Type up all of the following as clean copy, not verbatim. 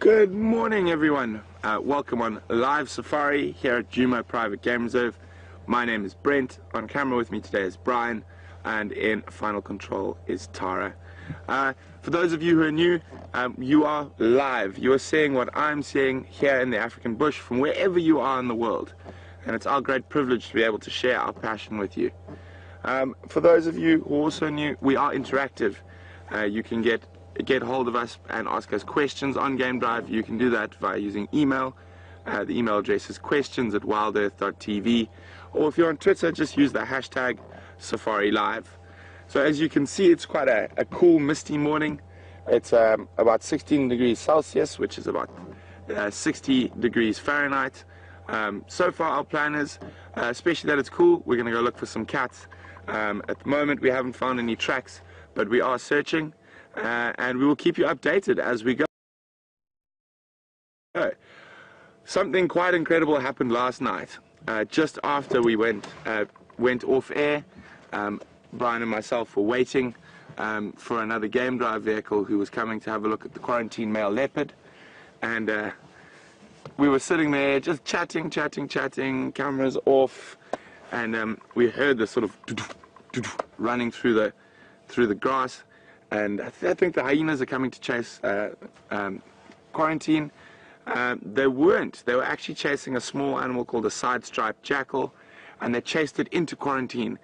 Good morning, everyone. Welcome on live safari here at Djuma Private Game Reserve. My name is Brent. On camera with me today is Brian, and in final control is Tara. For those of you who are new, you are live. You are seeing what I'm seeing here in the African bush from wherever you are in the world, and it's our great privilege to be able to share our passion with you. For those of you who are also new, we are interactive. You can get hold of us and ask us questions on Game Drive. You can do that via using email. The email address is questions@WildEarthTV, or if you're on Twitter, just use the hashtag SafariLive. So as you can see, it's quite a cool, misty morning. It's about 16 degrees Celsius, which is about 60 degrees Fahrenheit. So far our plan is, especially that it's cool, we're going to go look for some cats. At the moment we haven't found any tracks, but we are searching. And we will keep you updated as we go. Something quite incredible happened last night. Just after we went off air, Brian and myself were waiting for another Game Drive vehicle who was coming to have a look at the quarantine male leopard. And we were sitting there just chatting, cameras off, and we heard this sort of running through the grass. And I think the hyenas are coming to chase quarantine. They weren't. They were actually chasing a small animal called a side-striped jackal, and they chased it into quarantine.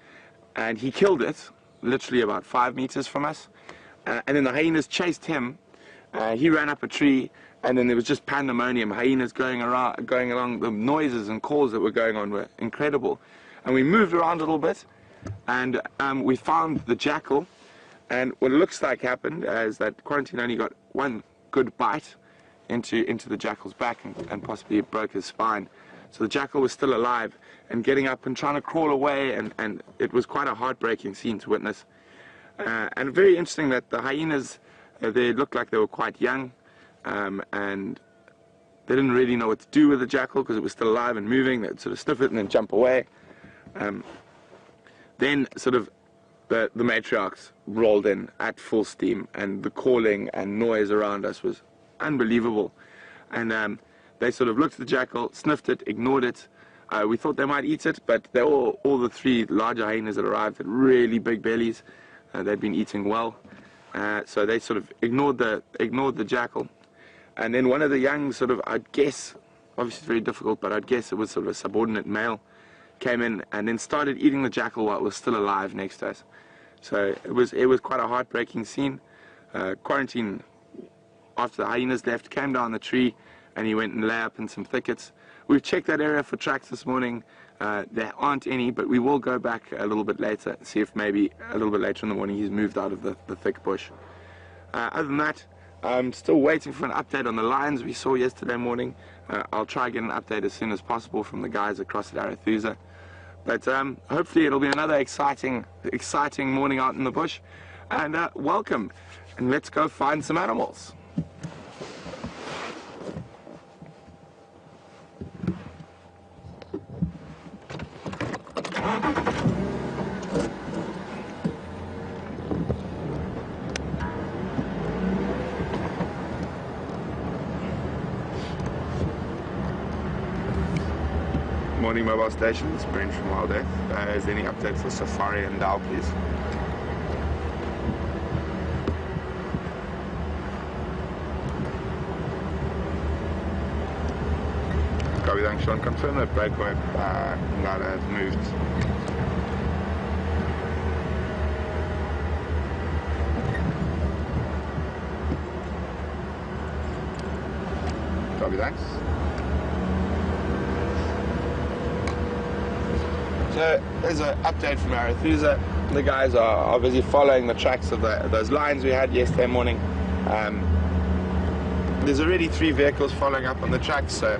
And he killed it, literally about 5 meters from us. And then the hyenas chased him. He ran up a tree, and then there was just pandemonium. Hyenas going along. The noises and calls that were going on were incredible. And we moved around a little bit, and we found the jackal. And what it looks like happened is that quarantine only got one good bite into the jackal's back, and possibly it broke his spine. So the jackal was still alive and getting up and trying to crawl away, and it was quite a heartbreaking scene to witness. And very interesting that the hyenas, they looked like they were quite young, and they didn't really know what to do with the jackal because it was still alive and moving. They'd sort of sniff it and then jump away. Then sort of the matriarchs rolled in at full steam, and the calling and noise around us was unbelievable. And they sort of looked at the jackal, sniffed it, ignored it. We thought they might eat it, but all the three larger hyenas that arrived had really big bellies. They'd been eating well, so they sort of ignored the jackal. And then one of the young, sort of, I'd guess, obviously it's very difficult, but I'd guess it was sort of a subordinate male, came in and then started eating the jackal while it was still alive next to us. So it was quite a heartbreaking scene. Quarantine, after the hyenas left, came down the tree and he went and lay up in some thickets. We've checked that area for tracks this morning. There aren't any, but we will go back a little bit later and see if maybe a little bit later in the morning he's moved out of the thick bush. Other than that, I'm still waiting for an update on the lions we saw yesterday morning. I'll try and get an update as soon as possible from the guys across at Arathusa. But hopefully it'll be another exciting morning out in the bush. And welcome, and let's go find some animals. Morning mobile station, it's Brent from Wild Earth. Is there any update for Safari and Dow, please? Copy, thanks Sean. Confirm that breakaway ladder has moved. Copy, thanks. So there's an update from Arathusa. The guys are busy following the tracks of those lions we had yesterday morning. There's already 3 vehicles following up on the tracks, so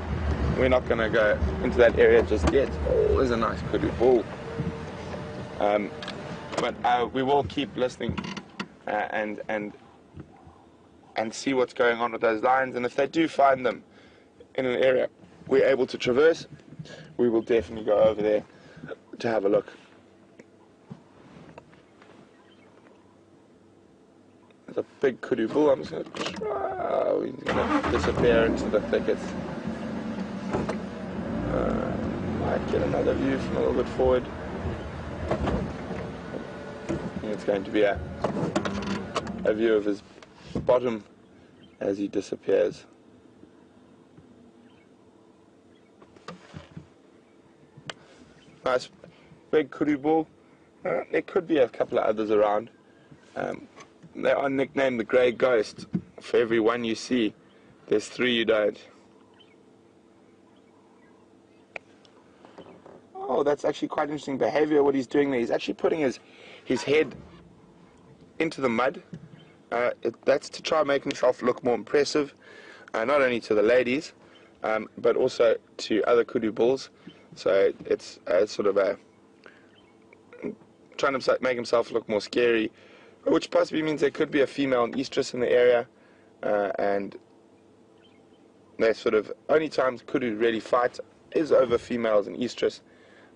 we're not going to go into that area just yet. Oh, there's a nice kudu. Oh. But we will keep listening and see what's going on with those lions. And if they do find them in an area we're able to traverse, we will definitely go over there to have a look. There's a big kudu bull. I'm just going to try. He's going to disappear into the thickets. Might get another view from a little bit forward. I think it's going to be a view of his bottom as he disappears. Nice big kudu bull. There could be a couple of others around. They are nicknamed the Grey Ghost. For every one you see, there's 3 you don't. Oh, that's actually quite interesting behavior, what he's doing there. He's actually putting his head into the mud. That's to try and make himself look more impressive, not only to the ladies, but also to other kudu bulls. So it's sort of trying to make himself look more scary, which possibly means there could be a female and estrus in the area, and they're sort of only times kudu really fight is over females and estrus.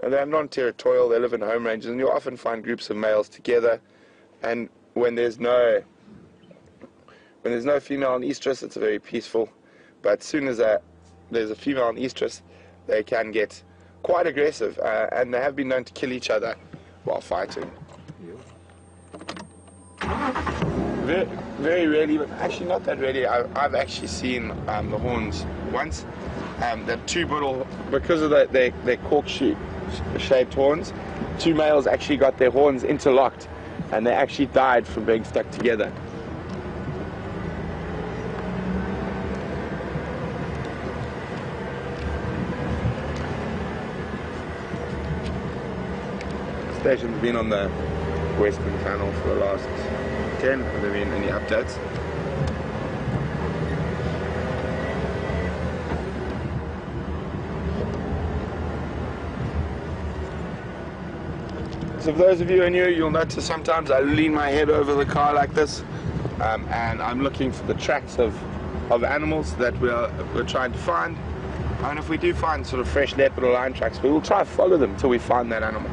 And they're non-territorial, they live in home ranges, and you'll often find groups of males together. And when there's no female and estrus, it's very peaceful. But as soon as there's a female and estrus, they can get quite aggressive, and they have been known to kill each other while fighting. Very, very rarely, but actually not that rarely. I've actually seen the horns once. The 2 bull, because of their cork-shaped horns, 2 males actually got their horns interlocked, and they actually died from being stuck together. The station's been on the Western Channel for the last 10. Have there been any updates? So for those of you who are new, you'll notice sometimes I lean my head over the car like this, and I'm looking for the tracks of animals that we're trying to find. And if we do find sort of fresh leopard or lion tracks, we will try to follow them till we find that animal.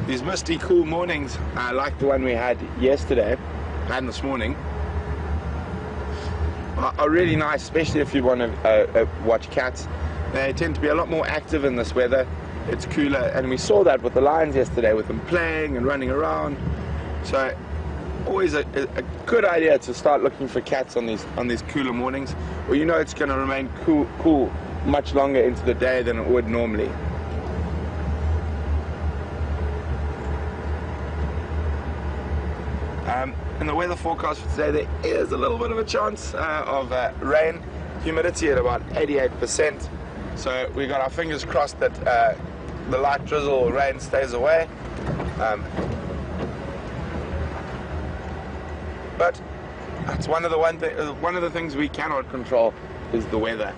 These misty, cool mornings, like the one we had yesterday and this morning, are really nice, especially if you want to watch cats. They tend to be a lot more active in this weather. It's cooler, and we saw that with the lions yesterday, with them playing and running around. So always a good idea to start looking for cats on these cooler mornings, or you know it's going to remain cool much longer into the day than it would normally. In the weather forecast for today, there is a little bit of a chance of rain, humidity at about 88%. So we got our fingers crossed that the light drizzle or rain stays away. But it's one of the things we cannot control is the weather.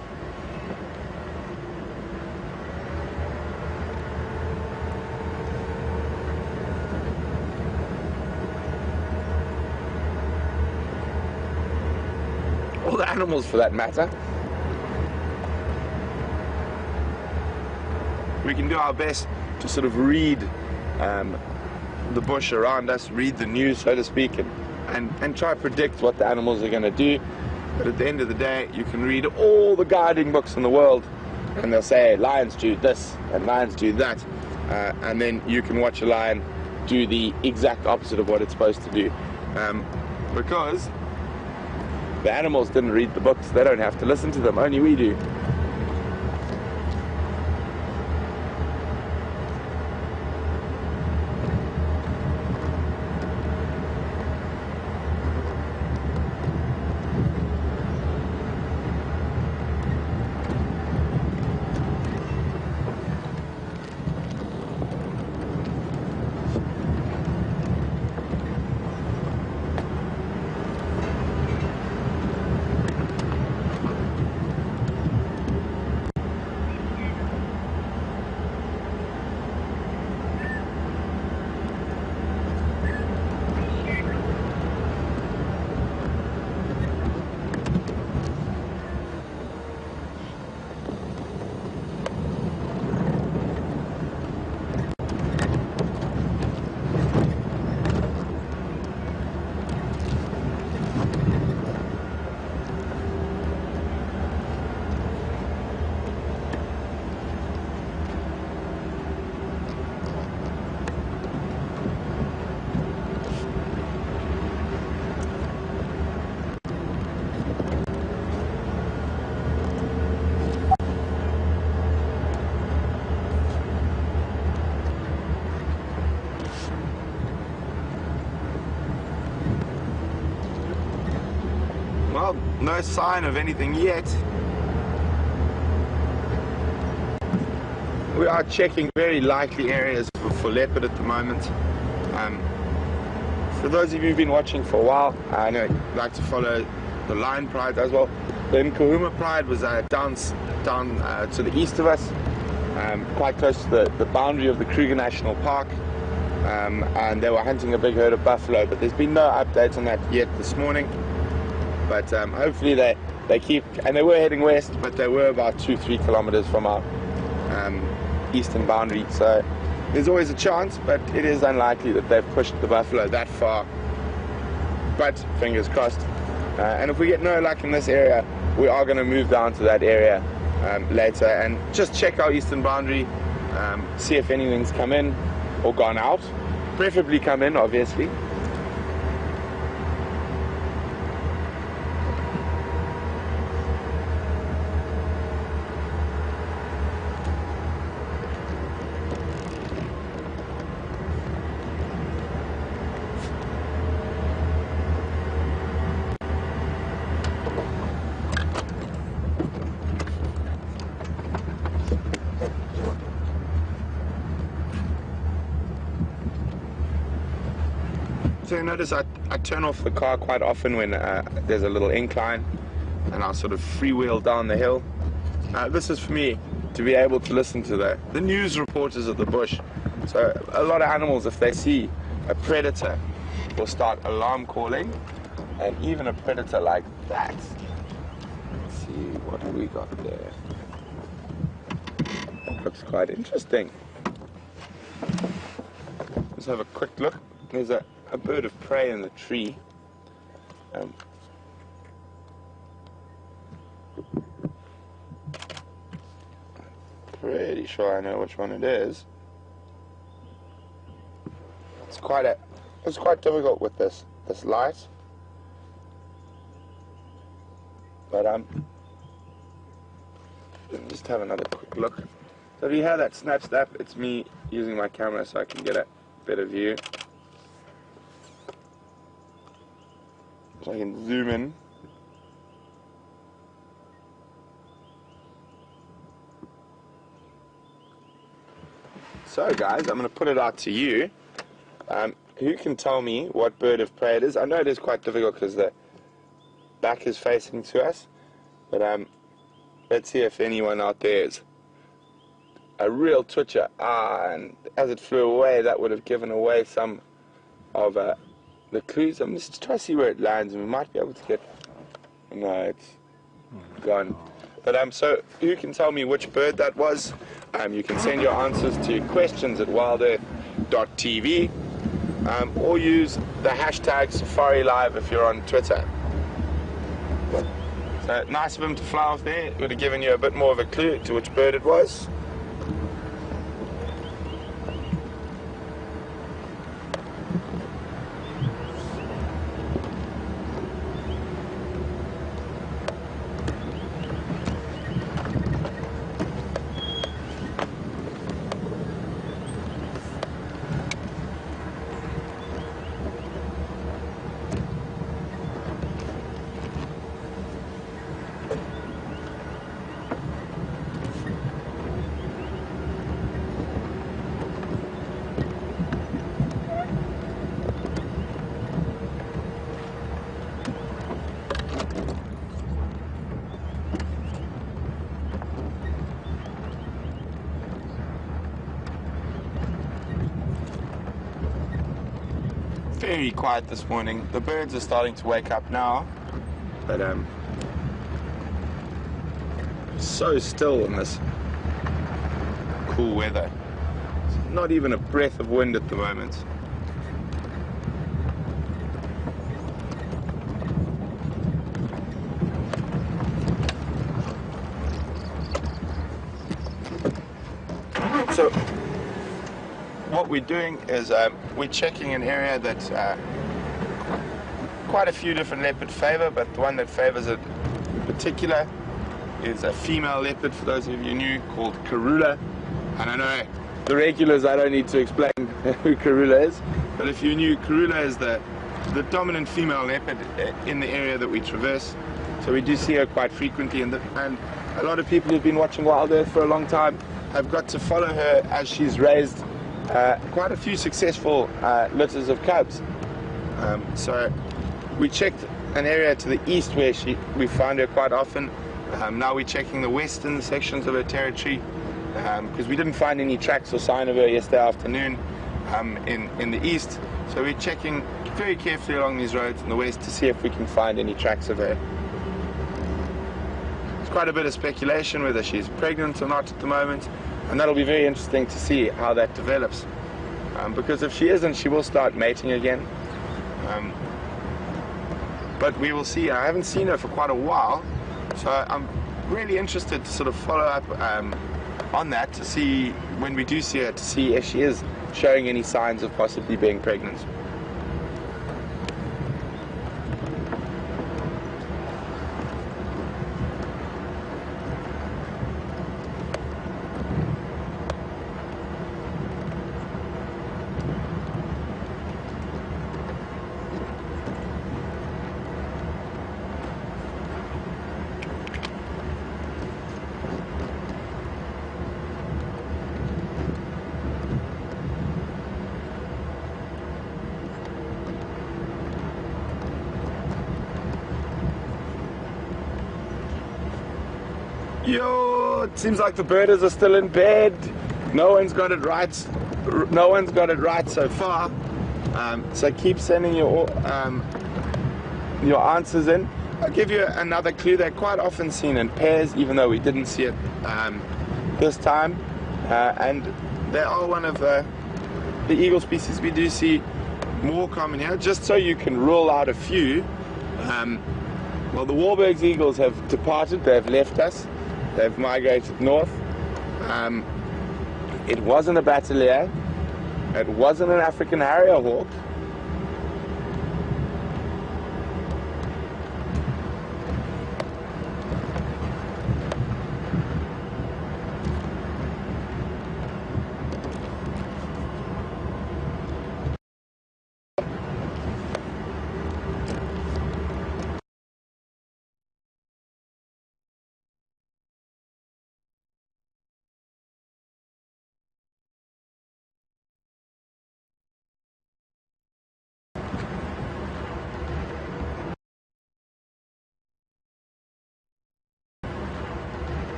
All the animals, for that matter. We can do our best to sort of read the bush around us, read the news, so to speak, and try to predict what the animals are going to do. But at the end of the day, you can read all the guiding books in the world, and they'll say lions do this and lions do that, and then you can watch a lion do the exact opposite of what it's supposed to do, because the animals didn't read the books. They don't have to listen to them, only we do. no sign of anything yet. We are checking very likely areas for leopard at the moment. For those of you who've been watching for a while, I know you like to follow the lion pride as well. The Nkahuma pride was down to the east of us, quite close to the boundary of the Kruger National Park, and they were hunting a big herd of buffalo, but there's been no updates on that yet this morning. But hopefully they keep, and they were heading west, but they were about 2-3 kilometers from our eastern boundary, so there's always a chance, but it is unlikely that they've pushed the buffalo that far, but fingers crossed. And if we get no luck in this area, we are going to move down to that area later and just check our eastern boundary, see if anything's come in or gone out, preferably come in, obviously. So you notice I turn off the car quite often when there's a little incline, and I'll sort of freewheel down the hill. This is for me to be able to listen to the news reporters of the bush. So a lot of animals, if they see a predator, will start alarm calling, and even a predator like that. Let's see, what have we got there? That looks quite interesting. Let's have a quick look. There's a bird of prey in the tree. Pretty sure I know which one it is. It's quite difficult with this light. But let me just have another quick look. So if you hear that snap, it's me using my camera so I can get a better view. So I can zoom in. So guys, I'm going to put it out to you. Who can tell me what bird of prey it is? I know it is quite difficult because the back is facing to us, but let's see if anyone out there is a real twitcher. And as it flew away, that would have given away some of the clues. I'm just trying to see where it lands, and we might be able to get. No, it's gone. But so who can tell me which bird that was? You can send your answers to questions at WildEarthTV, or use the hashtag SafariLive if you're on Twitter. So nice of him to fly off there. It would have given you a bit more of a clue to which bird it was. Very quiet this morning. The birds are starting to wake up now, but so still in this cool weather. Not even a breath of wind at the moment. So what we're doing is we're checking an area that quite a few different leopard favor, but the one that favors it in particular is a female leopard, for those of you new, called Karula. And I know the regulars, I don't need to explain who Karula is, but if you're new, Karula is the dominant female leopard in the area that we traverse. So we do see her quite frequently, and a lot of people who've been watching Wild Earth for a long time have got to follow her as she's raised quite a few successful litters of cubs. So we checked an area to the east where we found her quite often. Now we're checking the western sections of her territory because we didn't find any tracks or sign of her yesterday afternoon in the east. So we're checking very carefully along these roads in the west to see if we can find any tracks of her. There's quite a bit of speculation whether she's pregnant or not at the moment, and that'll be very interesting to see how that develops. Because if she isn't, she will start mating again. But we will see. I haven't seen her for quite a while, so I'm really interested to sort of follow up on that to see, when we do see her, to see if she is showing any signs of possibly being pregnant. Yo, it seems like the birders are still in bed. No one's got it right. No one's got it right so far. So keep sending your answers in. I'll give you another clue. They're quite often seen in pairs, even though we didn't see it this time. And they are one of the eagle species we do see more common here. Just so you can rule out a few. Well, the Wahlberg's eagles have departed. They've left us. They've migrated north. It wasn't a batelier. It wasn't an African harrier hawk.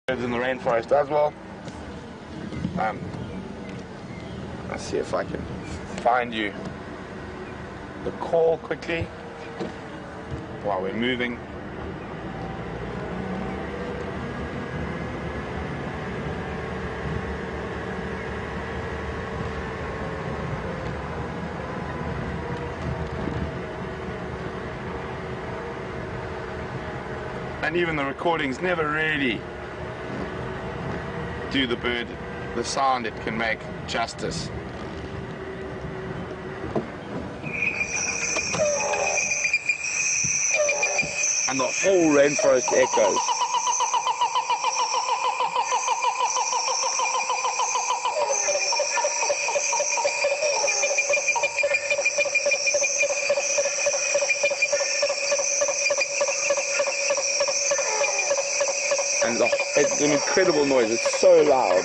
In the rainforest as well. Let's see if I can find you the call quickly while we're moving. And even the recordings never really do the bird the sound it can make justice. And the whole rainforest echoes. And it's an incredible noise. It's so loud.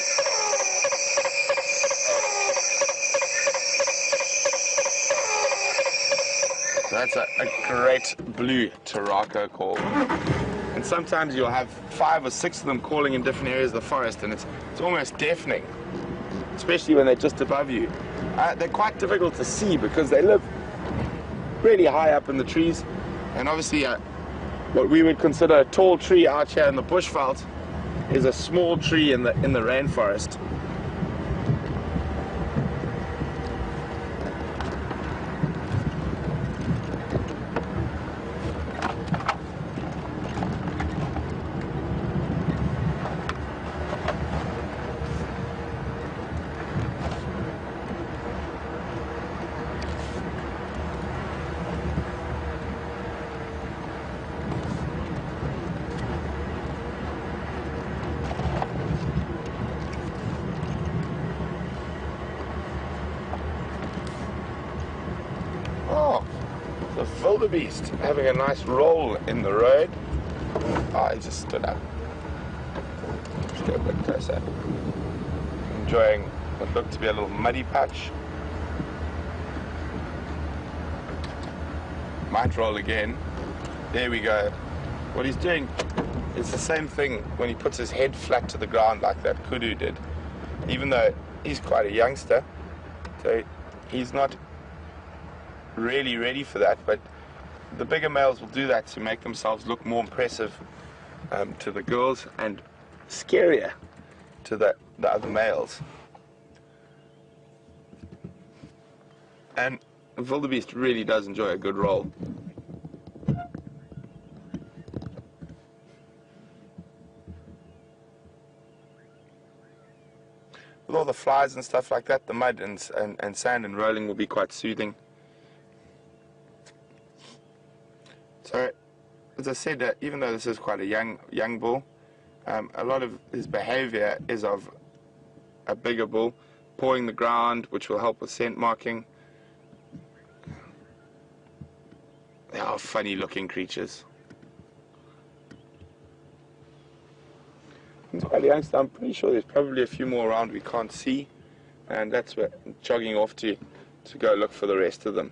That's a great blue Tarako call. And sometimes you'll have 5 or 6 of them calling in different areas of the forest, and it's almost deafening, especially when they're just above you. They're quite difficult to see because they live really high up in the trees, and obviously what we would consider a tall tree out here in the bushveld is a small tree in the rainforest. wildebeest having a nice roll in the road. Oh, he just stood up. Let's go a bit closer. Enjoying what looked to be a little muddy patch. Might roll again. There we go. What he's doing is the same thing when he puts his head flat to the ground like that kudu did. Even though he's quite a youngster, so he's not really ready for that, but the bigger males will do that to make themselves look more impressive to the girls and scarier to the other males. And the wildebeest really does enjoy a good roll. With all the flies and stuff like that, the mud and sand and rolling will be quite soothing. So, as I said, even though this is quite a young bull, a lot of his behavior is of a bigger bull, pawing the ground, which will help with scent marking. They are funny looking creatures. He's quite a youngster. I'm pretty sure there's probably a few more around we can't see, and that's where I'm jogging off to go look for the rest of them.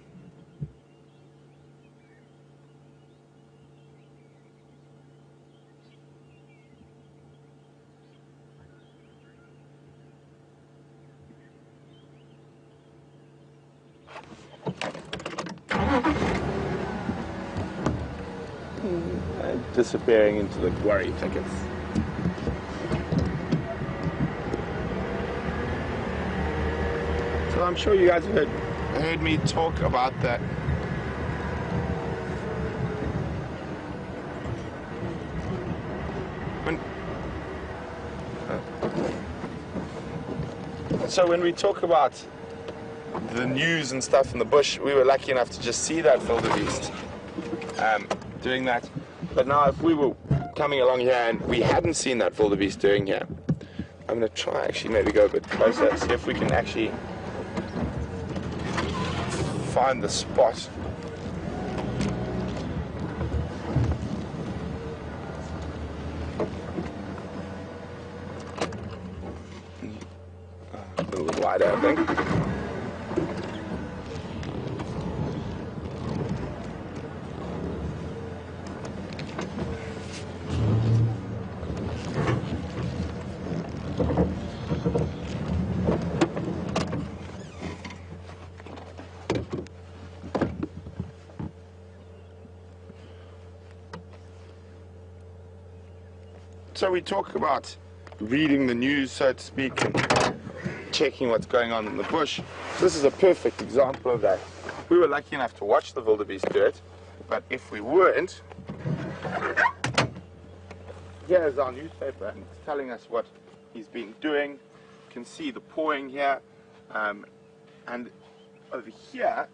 Disappearing into the quarry thickets. So I'm sure you guys have heard me talk about that. So when we talk about the news and stuff in the bush, we were lucky enough to just see that wildebeest doing that. But now if we were coming along here and we hadn't seen that wildebeest doing here, I'm going to try actually maybe go a bit closer, see if we can actually find the spot. A little bit wider, I think. So we talk about reading the news, so to speak, and checking what's going on in the bush. So this is a perfect example of that. We were lucky enough to watch the wildebeest do it, but if we weren't, here's our newspaper, and it's telling us what he's been doing. You can see the pawing here, and over here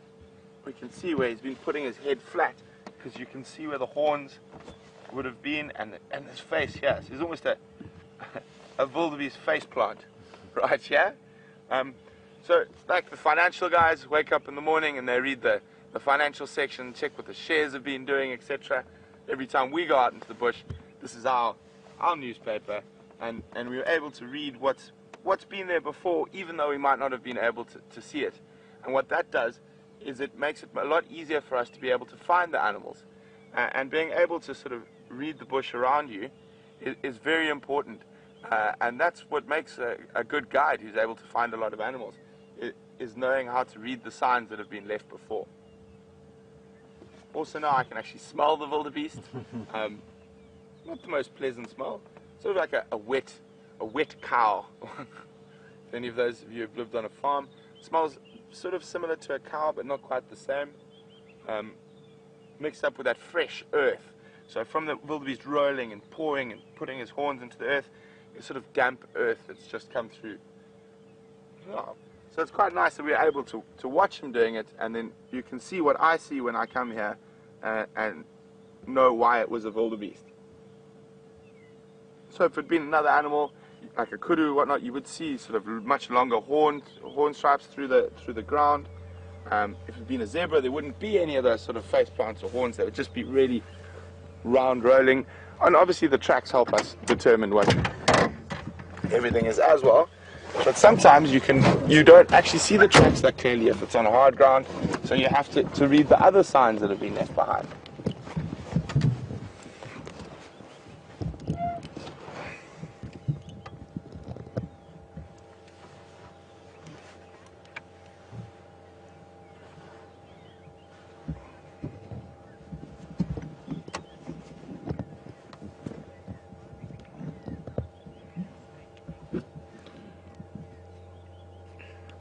we can see where he's been putting his head flat, because you can see where the horns would have been, and his face here. So he's almost a wildebeest face plant right here. So like the financial guys wake up in the morning and they read the financial section, check what the shares have been doing, etc. Every time we go out into the bush, this is our newspaper, and we were able to read what's been there before, even though we might not have been able to see it. And what that does is it makes it a lot easier for us to be able to find the animals, and being able to sort of read the bush around you is very important, and that's what makes a good guide who's able to find a lot of animals, is knowing how to read the signs that have been left before. Also now I can actually smell the wildebeest. Not the most pleasant smell, sort of like a wet cow. If any of those of you have lived on a farm, it smells sort of similar to a cow but not quite the same, mixed up with that fresh earth. So from the wildebeest rolling and pawing and putting his horns into the earth, it's sort of damp earth that's just come through. Oh. So it's quite nice that we're able to watch him doing it, and then you can see what I see when I come here, and know why it was a wildebeest. So if it had been another animal, like a kudu or whatnot, you would see sort of much longer horn stripes through the ground. If it had been a zebra, there wouldn't be any of those sort of face plants or horns. They would just be really round rolling. And obviously the tracks help us determine what everything is as well. But sometimes you don't actually see the tracks that clearly if it's on hard ground, so you have to read the other signs that have been left behind.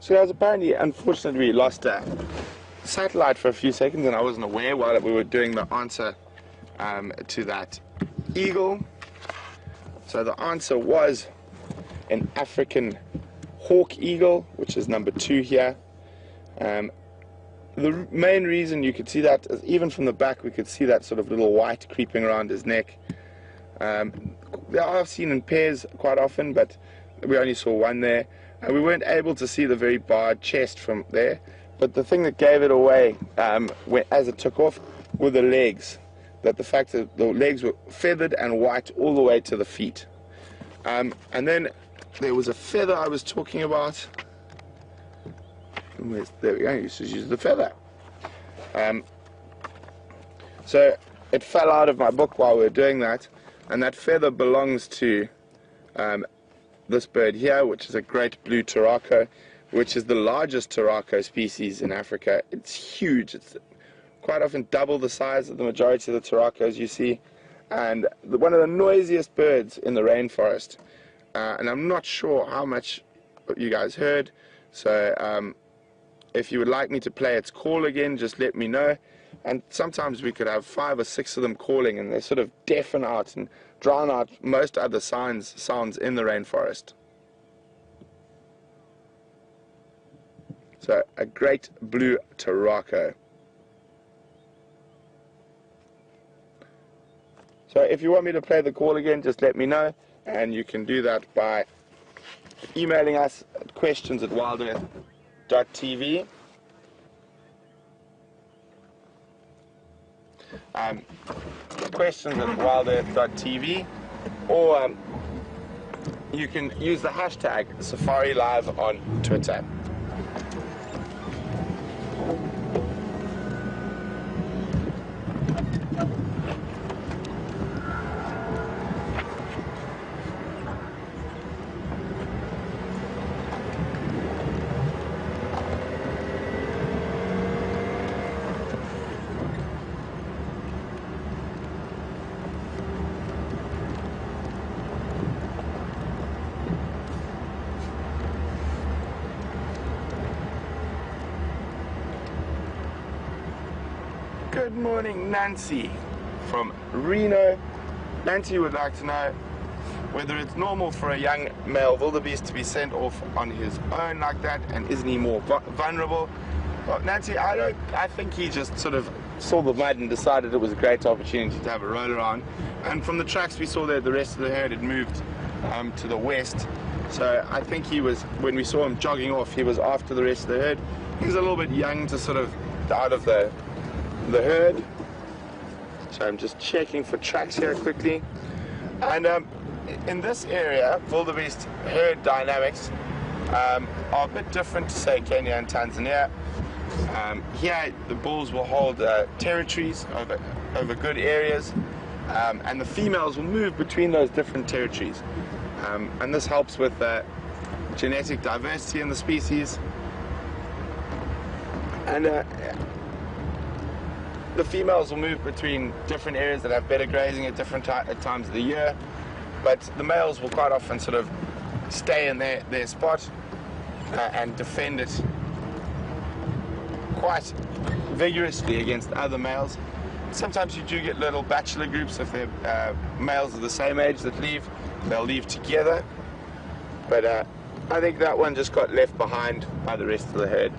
So guys, apparently, unfortunately, we lost a satellite for a few seconds, and I wasn't aware while we were doing the answer to that eagle. So the answer was an African hawk eagle, which is number 2 here. The main reason you could see that is even from the back, we could see that sort of little white creeping around his neck. They are seen in pairs quite often, but we only saw one there. We weren't able to see the very barred chest from there, but the thing that gave it away as it took off were the legs. That the fact that the legs were feathered and white all the way to the feet. And then there was a feather I was talking about. There we go, you just use the feather. So it fell out of my book while we were doing that, and that feather belongs to this bird here, which is a great blue turaco, which is the largest turaco species in Africa. It's huge. It's quite often double the size of the majority of the turacos you see, and one of the noisiest birds in the rainforest. And I'm not sure how much you guys heard, so if you would like me to play its call again, just let me know. And sometimes we could have 5 or 6 of them calling, and they sort of deafen out and drown out most other sounds in the rainforest. So a great blue turaco. So if you want me to play the call again, just let me know, and you can do that by emailing us at questions@wildearth.tv. Questions@wildearth.tv, or you can use the hashtag SafariLive on Twitter. Good morning, Nancy from Reno. Nancy would like to know whether it's normal for a young male wildebeest to be sent off on his own like that, and isn't he more vulnerable? Well, Nancy, I think he just sort of saw the mud and decided it was a great opportunity to have a roll around. And from the tracks we saw there, the rest of the herd had moved to the west. So I think he was, when we saw him jogging off, he was after the rest of the herd. He was a little bit young to sort of out of the herd. So I'm just checking for tracks here quickly. And in this area, wildebeest herd dynamics are a bit different to, say, Kenya and Tanzania. Here the bulls will hold territories over good areas, and the females will move between those different territories, and this helps with genetic diversity in the species. And the females will move between different areas that have better grazing at different times of the year, but the males will quite often sort of stay in their spot and defend it quite vigorously against other males. Sometimes you do get little bachelor groups. If they're males of the same age that leave, they'll leave together, but I think that one just got left behind by the rest of the herd.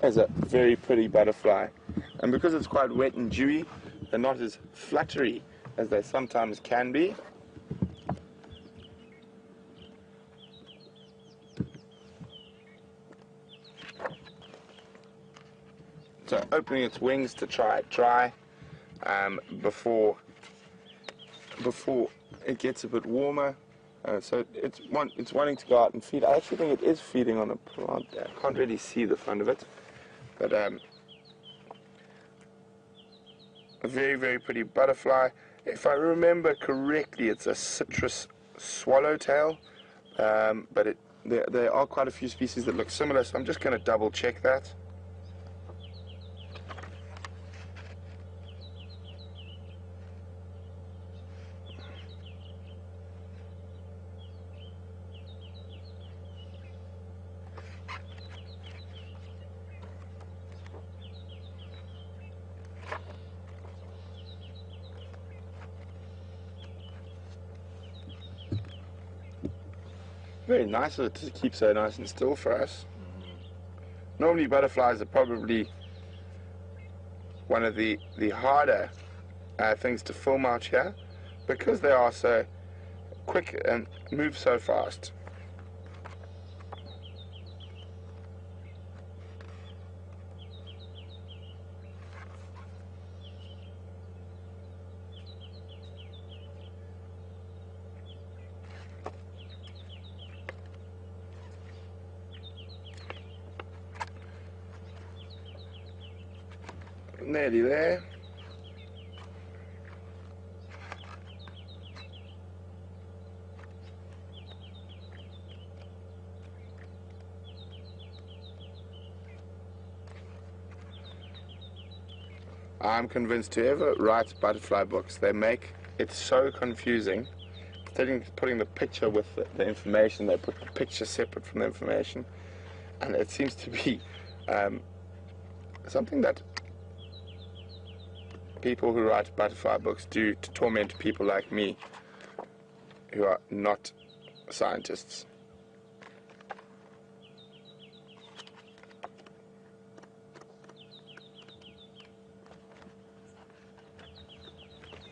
is a very pretty butterfly. And because it's quite wet and dewy, they're not as fluttery as they sometimes can be. So opening its wings to try it dry before it gets a bit warmer. So it's wanting to go out and feed. I actually think it is feeding on a plant there. I can't really see the front of it, but a very, very pretty butterfly. If I remember correctly, it's a citrus swallowtail, but there are quite a few species that look similar, so I'm just going to double check that. Very nice of it to keep so nice and still for us. Normally butterflies are probably one of the harder things to film out here because they are so quick and move so fast. Nearly there. I'm convinced whoever writes butterfly books, they make it so confusing. Putting the picture with the information, they put the picture separate from the information, and it seems to be something that people who write butterfly books do to torment people like me who are not scientists.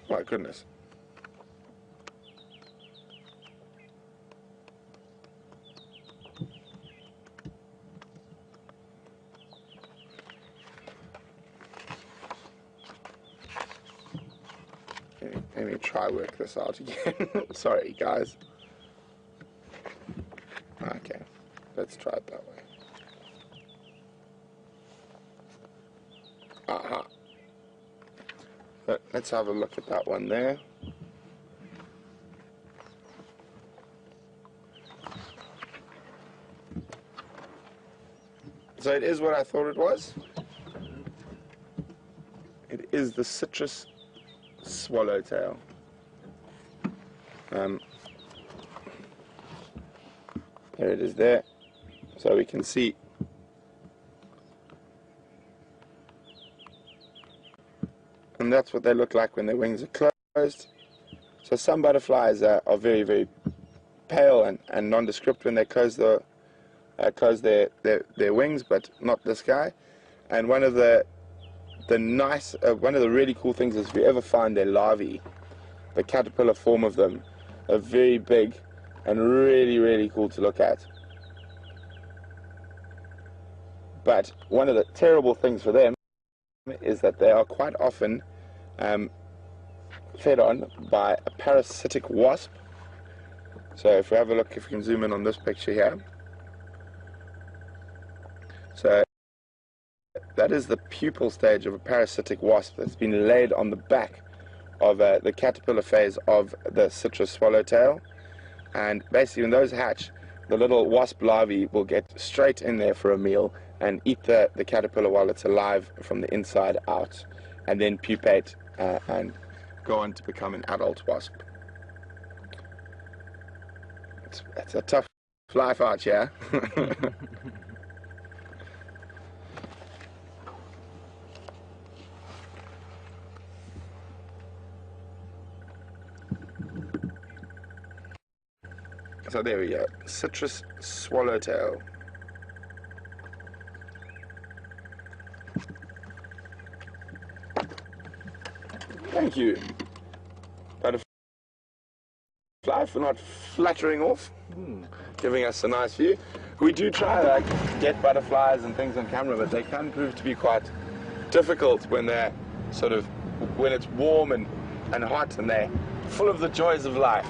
My goodness. Let me try work this out again. Sorry, guys. Okay, let's try it that way. Aha. Let's have a look at that one there. So it is what I thought it was. It is the citrus swallowtail. There it is there. So we can see and that's what they look like when their wings are closed. So some butterflies are very, very pale and nondescript when they close their wings, but not this guy. And one of the really cool things is if you ever find their larvae, the caterpillar form of them, are very big and really, really cool to look at. But one of the terrible things for them is that they are quite often fed on by a parasitic wasp. So if we have a look, if we can zoom in on this picture here. So that is the pupal stage of a parasitic wasp that's been laid on the back of the caterpillar phase of the citrus swallowtail. And basically when those hatch, the little wasp larvae will get straight in there for a meal and eat the caterpillar while it's alive from the inside out, and then pupate and go on to become an adult wasp. It's a tough life out here. So there we go, citrus swallowtail. Thank you, butterfly, for not fluttering off, giving us a nice view. We do try like get butterflies and things on camera, but they can prove to be quite difficult when they're sort of, when it's warm and hot and they're full of the joys of life.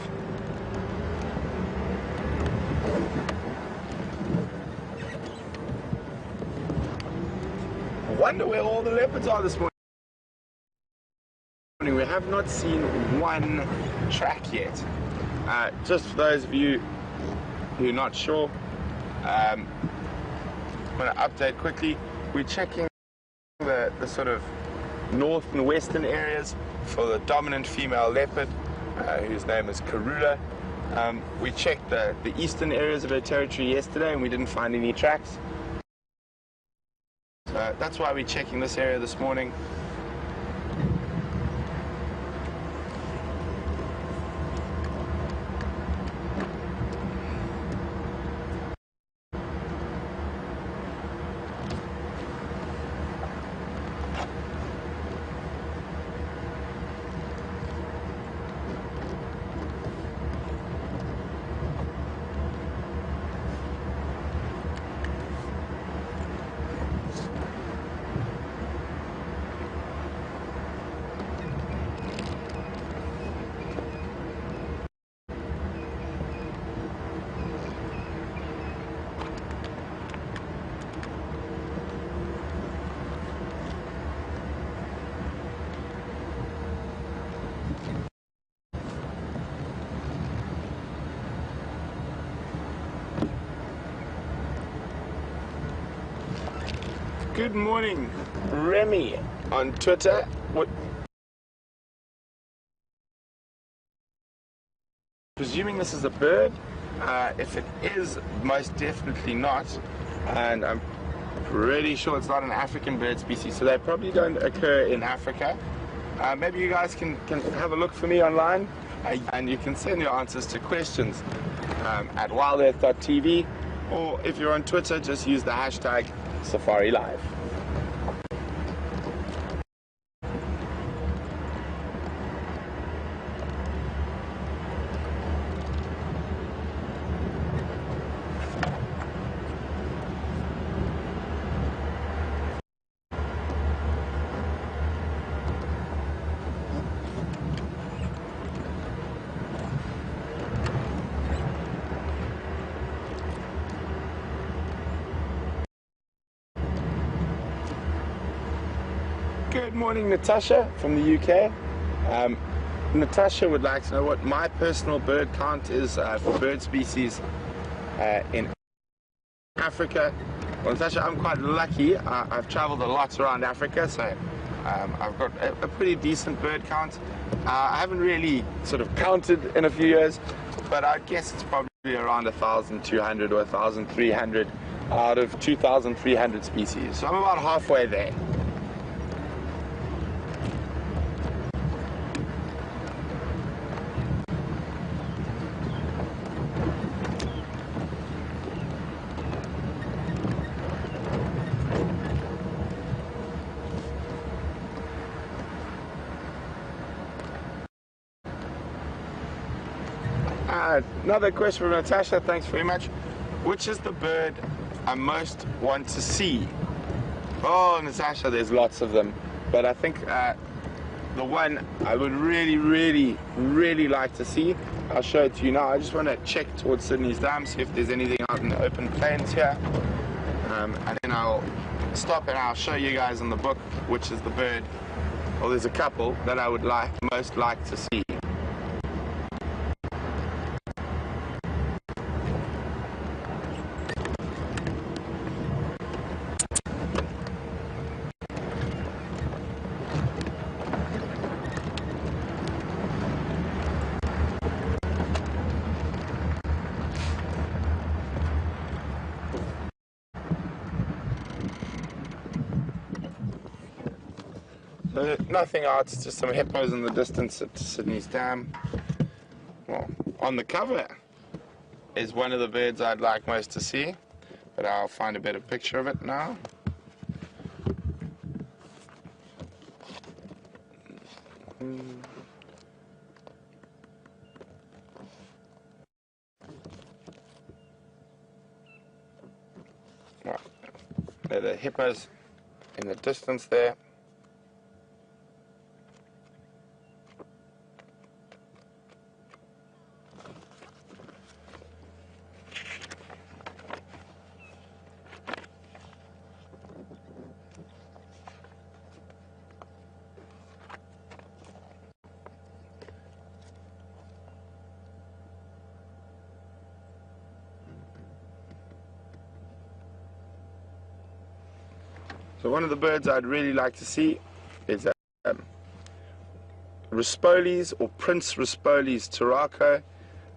I wonder where all the leopards are this morning. We have not seen one track yet. Just for those of you who are not sure, I'm going to update quickly. We're checking the sort of north and western areas for the dominant female leopard, whose name is Karula. We checked the eastern areas of her territory yesterday and we didn't find any tracks. So that's why we're checking this area this morning. Good morning, Remy on Twitter. Presuming this is a bird, if it is, most definitely not, and I'm pretty sure it's not an African bird species, so they probably don't occur in Africa. Maybe you guys can have a look for me online, and you can send your answers to questions at WildEarthTV, or if you're on Twitter, just use the hashtag SafariLive. Good morning, Natasha from the UK. Natasha would like to know what my personal bird count is for bird species in Africa. Well, Natasha, I'm quite lucky. I've traveled a lot around Africa, so I've got a pretty decent bird count. I haven't really sort of counted in a few years, but I guess it's probably around 1,200 or 1,300 out of 2,300 species. So I'm about halfway there. Another question from Natasha, thanks very much. Which is the bird I most want to see? Oh, Natasha, there's lots of them. But I think the one I would really like to see, I'll show it to you now. I just want to check towards Sydney's Dam, see if there's anything out in the open plains here. And then I'll stop and I'll show you guys in the book which is the bird, well, there's a couple that I would most like to see. Nothing else, just some hippos in the distance at Sydney's Dam. Well, on the cover is one of the birds I'd like most to see, but I'll find a better picture of it now. Right. There are the hippos in the distance there. So one of the birds I'd really like to see is Rispolis, or Prince Rispolis turaco,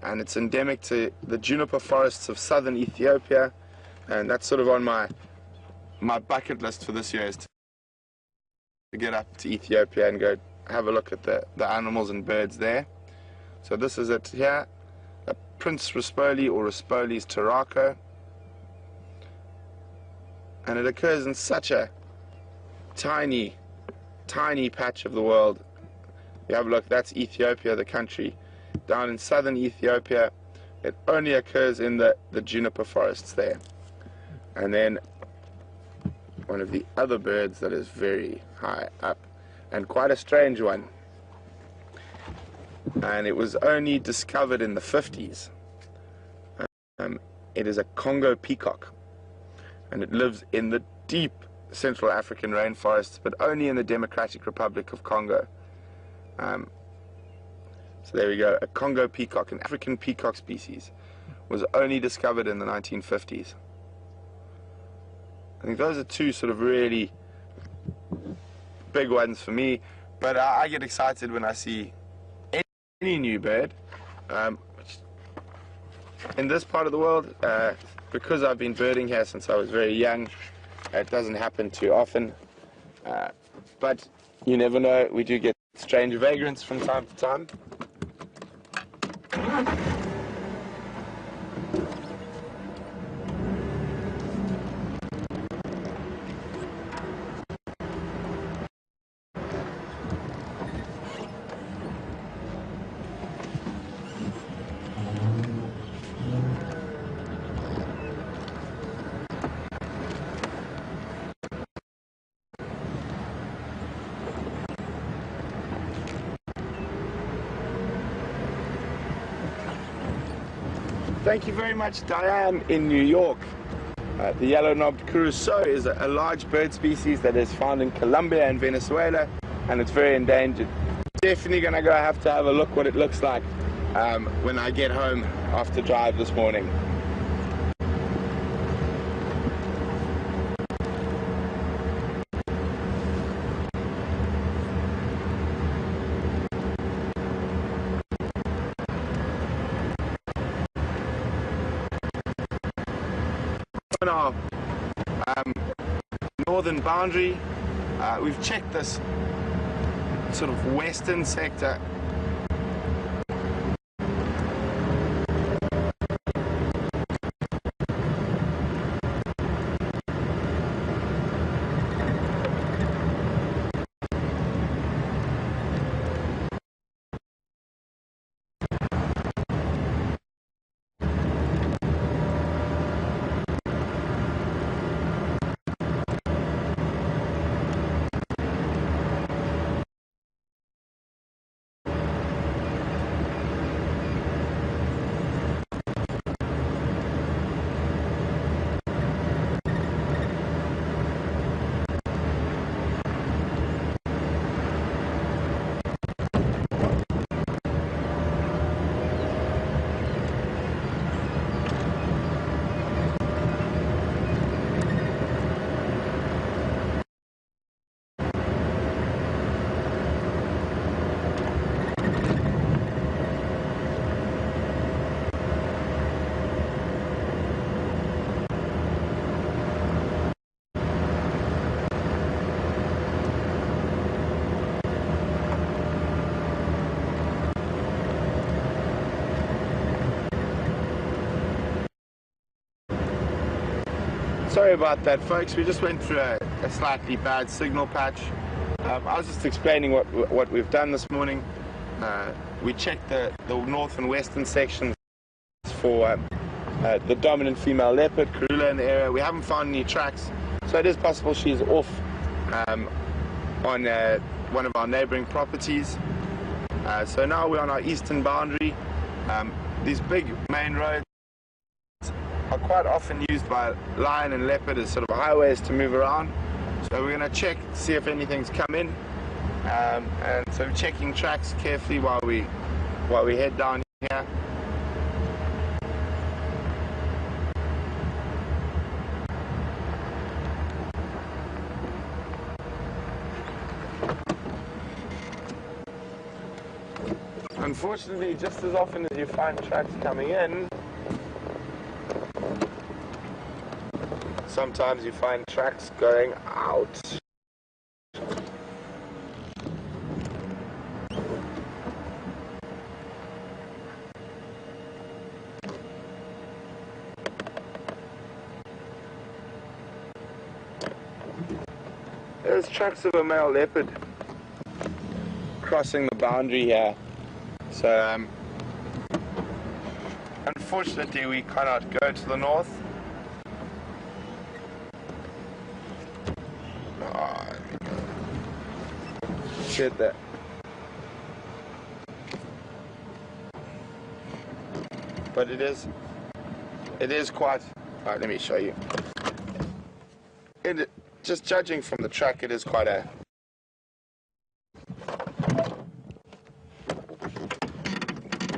and it's endemic to the juniper forests of southern Ethiopia, and that's sort of on my bucket list for this year, is to get up to Ethiopia and go have a look at the animals and birds there. So this is it here, a Prince Rispoli or Rispolis turaco, and it occurs in such a tiny patch of the world. You have a look, that's Ethiopia, the country. Down in southern Ethiopia, it only occurs in the juniper forests there. And then one of the other birds that is very high up, and quite a strange one, and it was only discovered in the 50s. It is a Congo peacock, and it lives in the deep Central African rainforests, but only in the Democratic Republic of Congo. So there we go, a Congo peacock, an African peacock species, was only discovered in the 1950s. I think those are two sort of really big ones for me, but I get excited when I see any new bird. In this part of the world, because I've been birding here since I was very young, it doesn't happen too often, but you never know, we do get strange vagrants from time to time. Thank you very much, Diane in New York. The yellow-knobbed curassow is a large bird species that is found in Colombia and Venezuela, and it's very endangered. Definitely going to have a look what it looks like when I get home after drive this morning. On our northern boundary, we've checked this sort of western sector. Sorry about that, folks. We just went through a slightly bad signal patch. I was just explaining what we've done this morning. We checked the north and western sections for the dominant female leopard, Karula, in the area. We haven't found any tracks, so it is possible she's off on one of our neighboring properties. So now we're on our eastern boundary. These big main roads are quite often used by lion and leopard as sort of highways to move around. So we're going to check to see if anything's come in, and so we're checking tracks carefully while we head down here. Unfortunately, just as often as you find tracks coming in, sometimes you find tracks going out. There's tracks of a male leopard crossing the boundary here. So, unfortunately, we cannot go to the north. Oh, shit, that. But it is quite. Alright, let me show you. Just judging from the track, it is quite a.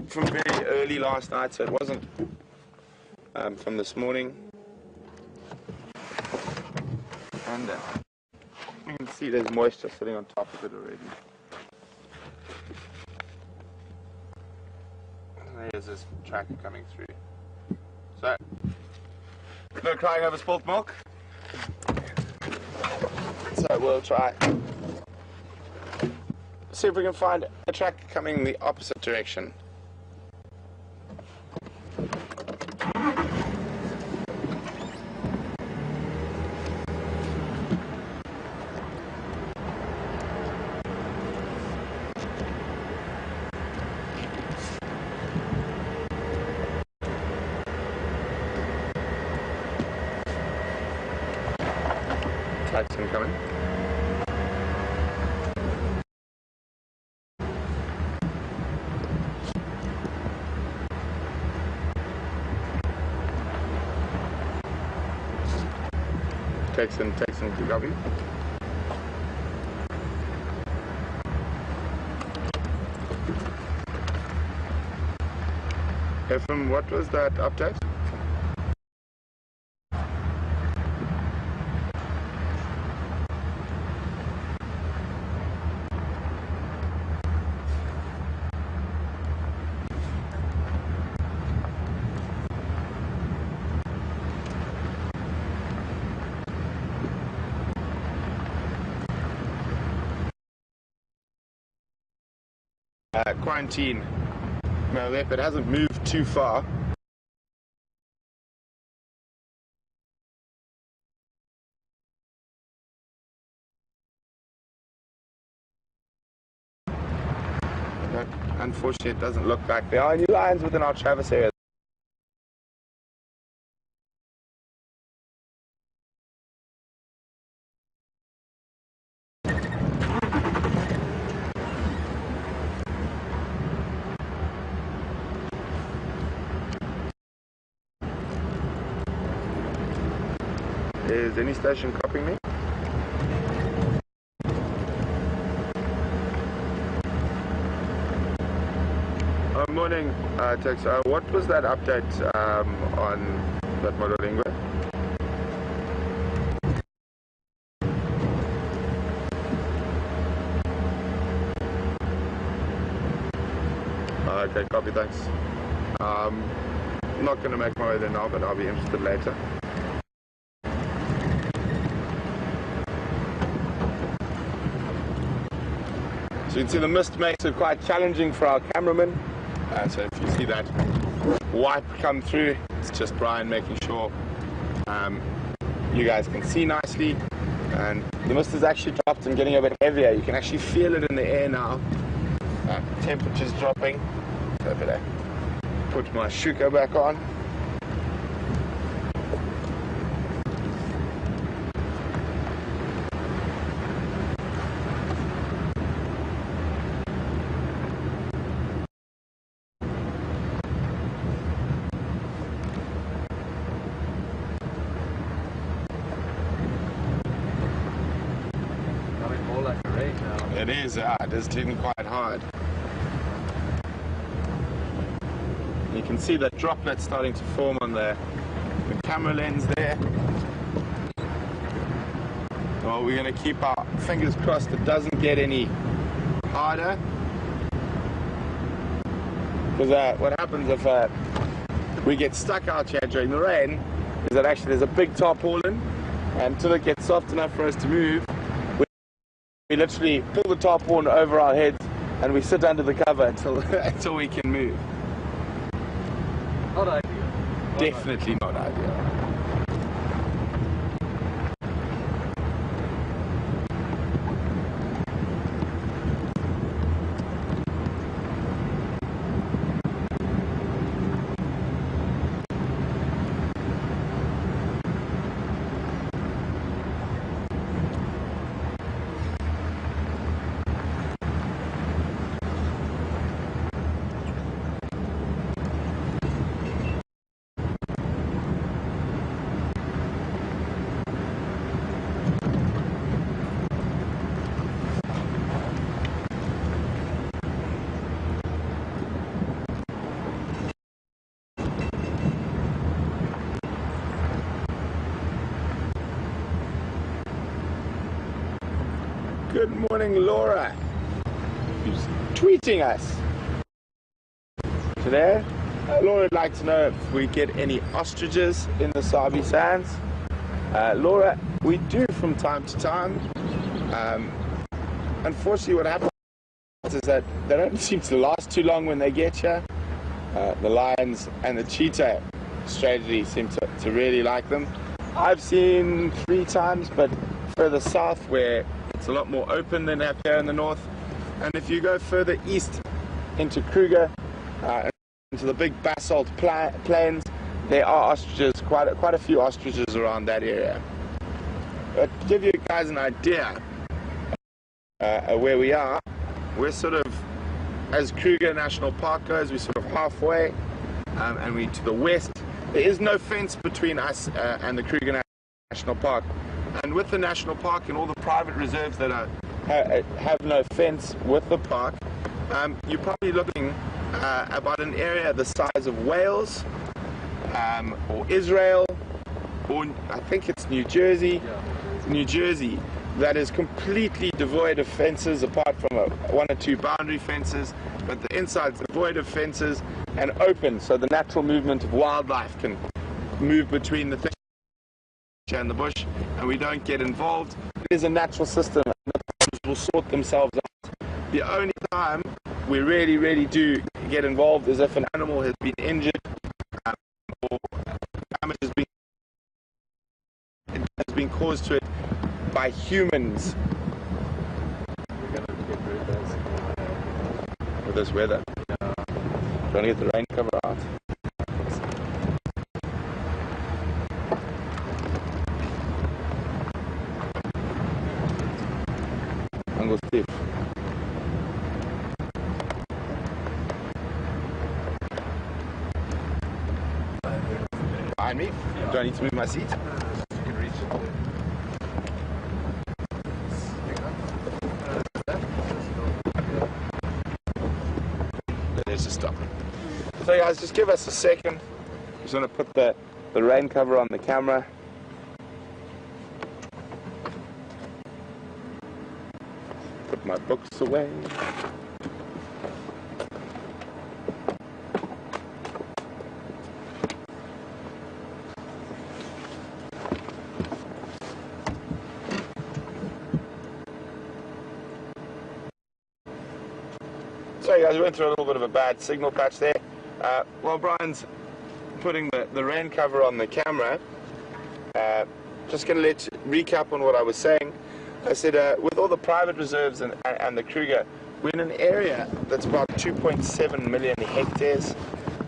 From very early last night, so it wasn't from this morning. And you can see there's moisture sitting on top of it already. And there's this track coming through. So, no crying over spilt milk. So we'll try. See if we can find a track coming in the opposite direction. Taxi coming. Texan, to copy. FM, what was that update? Quarantine. No, leopard hasn't moved too far. But unfortunately, it doesn't look like there are any lions within our Travis area. Is any station copying me? Morning, Tex. What was that update on that modeling? Okay, copy, thanks. I'm not going to make my way there now, but I'll be interested later. So you can see the mist makes it quite challenging for our cameraman. So if you see that wipe come through, it's just Brian making sure you guys can see nicely. And the mist has actually dropped and getting a bit heavier. You can actually feel it in the air now. Temperature's dropping. So I better put my shuka back on. It is, it is getting quite hard. You can see that droplet starting to form on the camera lens there. Well, we're going to keep our fingers crossed it doesn't get any harder. Because what happens if we get stuck out here during the rain is that actually there's a big tarpaulin, and until it gets soft enough for us to move, we literally pull the tarpaulin over our heads and we sit under the cover until we can move. Not ideal. Definitely not ideal. Good morning, Laura, who's tweeting us today. Laura would like to know if we get any ostriches in the Sabi Sands. Laura, we do from time to time. Unfortunately, what happens is that they don't seem to last too long when they get here. The lions and the cheetah, strangely, seem to really like them. I've seen 3 times, but further south where it's a lot more open than up here in the north. And if you go further east into Kruger, into the big basalt plains, there are ostriches, quite a few ostriches around that area. But to give you guys an idea where we are, we're sort of, as Kruger National Park goes, we're sort of halfway, and we to the west. There is no fence between us and the Kruger National Park. And with the national park and all the private reserves that have no fence with the park, you're probably looking about an area the size of Wales, or Israel, or I think it's New Jersey. Yeah. New Jersey, that is completely devoid of fences apart from 1 or 2 boundary fences, but the inside's devoid of fences and open, so the natural movement of wildlife can move between the and the bush, and we don't get involved. It is a natural system, and the problems will sort themselves out. The only time we really do get involved is if an animal has been injured, or damage has been caused to it by humans. With this weather, trying to get the rain cover out. Uncle Steve. Behind me? Do I need to move my seat? You can reach it. Let's just stop. So guys, just give us a second. Just want to put the rain cover on the camera. Put my books away. Sorry guys, we went through a little bit of a bad signal patch there. While Brian's putting the rain cover on the camera, just going to recap on what I was saying. I said with all the private reserves and the Kruger, we're in an area that's about 2.7 million hectares.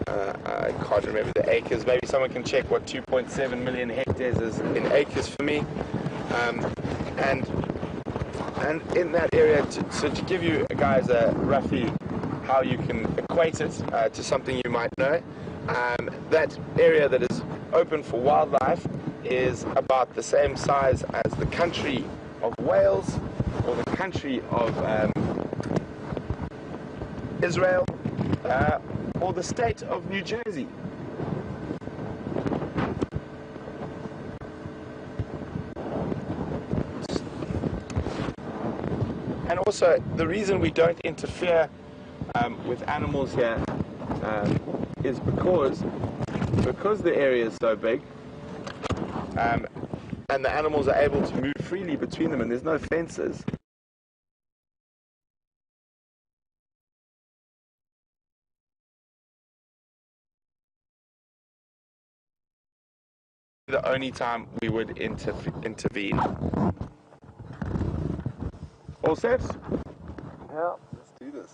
I can't remember the acres. Maybe someone can check what 2.7 million hectares is in acres for me. And in that area, so to give you guys roughly how you can equate it to something you might know, that area that is open for wildlife is about the same size as the country of Wales or the country of Israel or the state of New Jersey. And also, the reason we don't interfere with animals here is because the area is so big, and the animals are able to move freely between them, and there's no fences. The only time we would intervene. All set? Yeah, let's do this.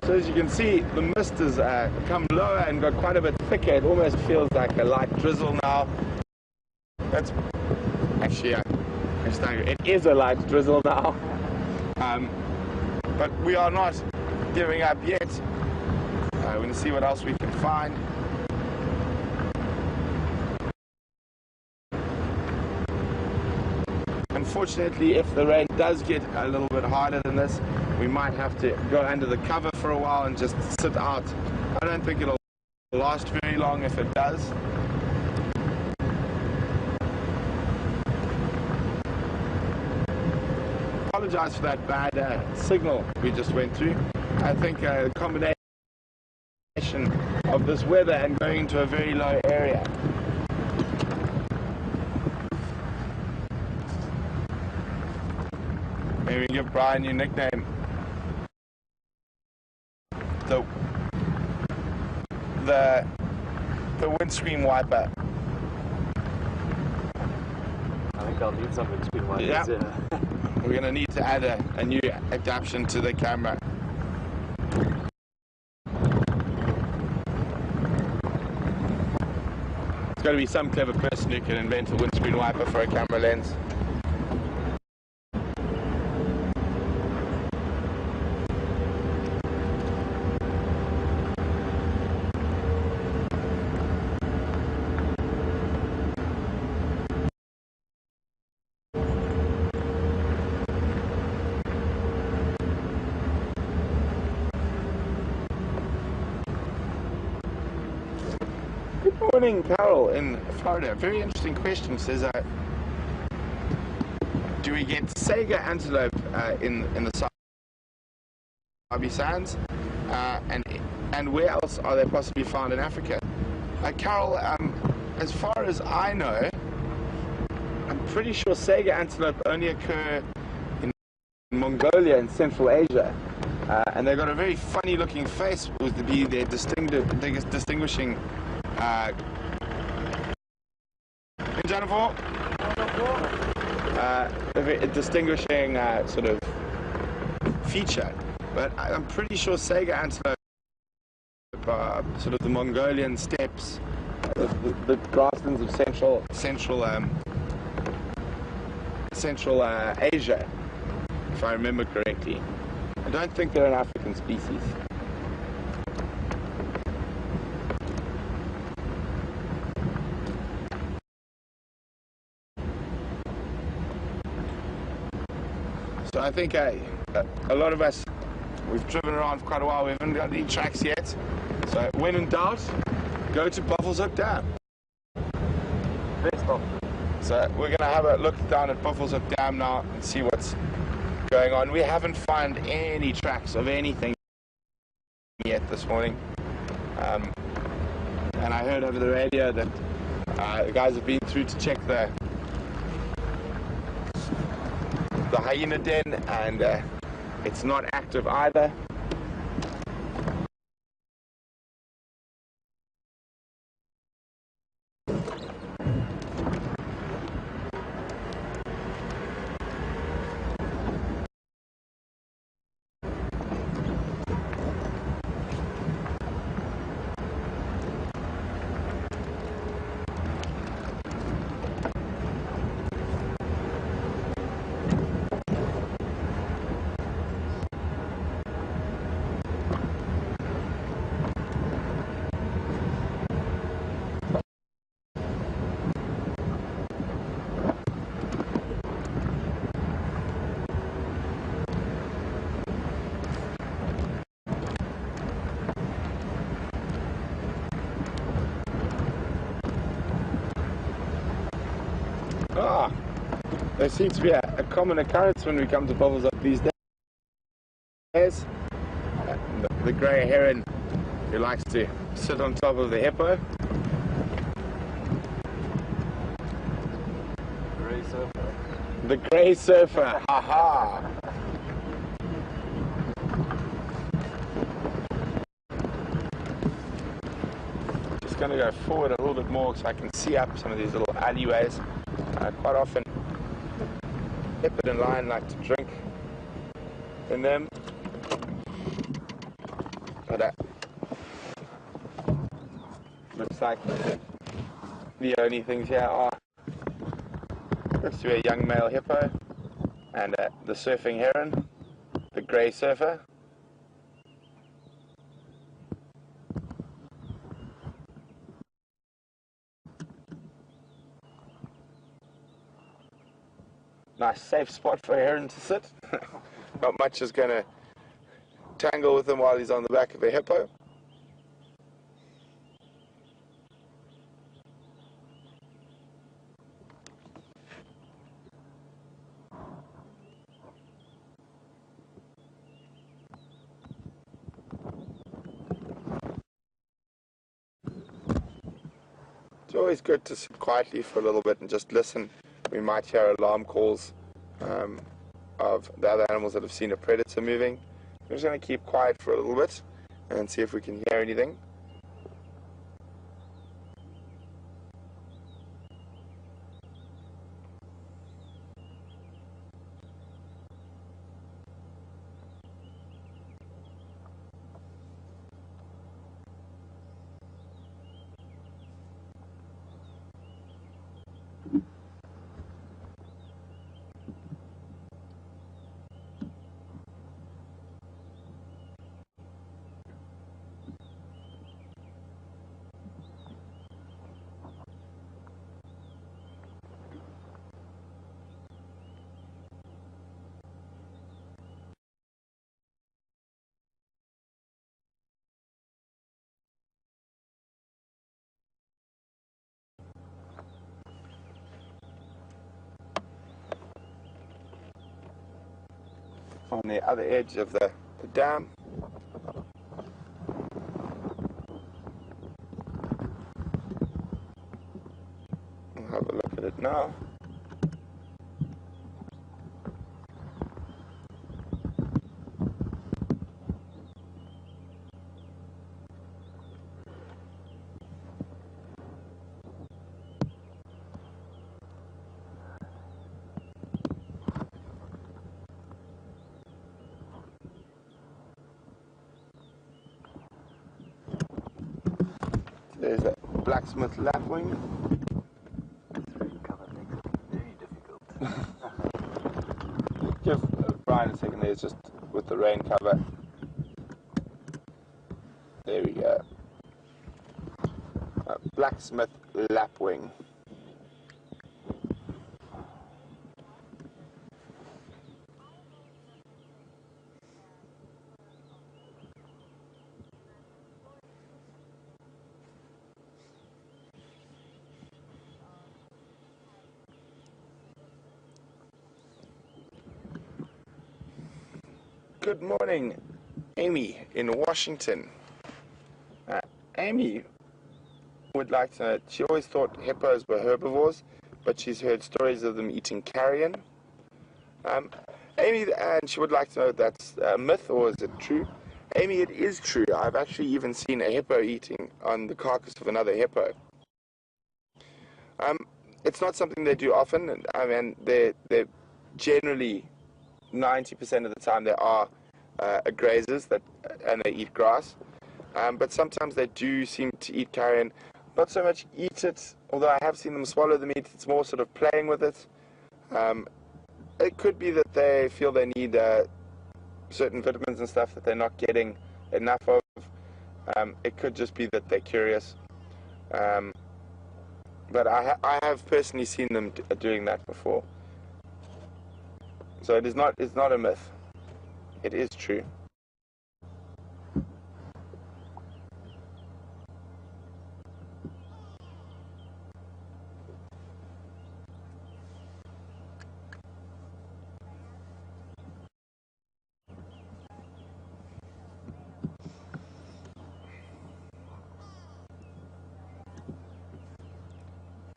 So as you can see, the mist has come lower and got quite a bit thicker. It almost feels like a light drizzle now. That's actually, it is a light drizzle now. But we are not giving up yet. We're going to see what else we can find. Unfortunately, if the rain does get a little bit harder than this, we might have to go under the cover for a while and just sit out. I don't think it'll last very long if it does. Apologize for that bad signal we just went through. I think a combination of this weather and going into a very low area. Maybe we can give Brian your nickname. The windscreen wiper. I think I'll need some windscreen wipers. Yeah. We're going to need to add a new adaptation to the camera. It's got to be some clever person who can invent a windscreen wiper for a camera lens. Good morning, Carol in Florida. Very interesting question. Says, do we get Sega antelope in the Sabi Sands? And where else are they possibly found in Africa? Carol, as far as I know, I'm pretty sure Sega antelope only occur in Mongolia and Central Asia. And they've got a very funny looking face, was to be their distinguishing Jennifer? A distinguishing sort of feature, but I'm pretty sure Sega antelope, sort of the Mongolian steppes, the grasslands of Central Asia, if I remember correctly. I don't think they're an African species. I think a lot of us, we've driven around for quite a while, we haven't got any tracks yet. So when in doubt, go to Buffalo's Hook Dam. Best option. So we're going to have a look down at Buffalo's Hook Dam now and see what's going on. We haven't found any tracks of anything yet this morning. And I heard over the radio that the guys have been through to check the hyena den, and it's not active either. There seems to be a common occurrence when we come to Buffalo's Hook these days. The grey heron who likes to sit on top of the hippo. Grey surfer. The grey surfer, haha! Just going to go forward a little bit more so I can see up some of these little alleyways. Quite often, leopard and lion like to drink in them. But looks like the only things here are looks to be a young male hippo and the surfing heron, the grey surfer. Nice safe spot for a heron to sit. Not much is going to tangle with him while he's on the back of a hippo. It's always good to sit quietly for a little bit and just listen. We might hear alarm calls of the other animals that have seen a predator moving. We're just going to keep quiet for a little bit and see if we can hear anything. On the other edge of the dam. We'll have a look at it now. There's a blacksmith lapwing. Rain cover makes it very difficult. Give Brian a second there, just with the rain cover. There we go. A blacksmith lapwing. Good morning, Amy in Washington. Amy would like to know, she always thought hippos were herbivores, but she's heard stories of them eating carrion. Amy, and she would like to know if that's a myth or is it true? Amy, it is true. I've actually even seen a hippo eating on the carcass of another hippo. It's not something they do often, and I mean, they're generally 90% of the time they are grazers and they eat grass. But sometimes they do seem to eat carrion. Not so much eat it, although I have seen them swallow the meat. It's more sort of playing with it. It could be that they feel they need certain vitamins and stuff that they're not getting enough of. It could just be that they're curious. But I have personally seen them doing that before. So it's not a myth. It is true.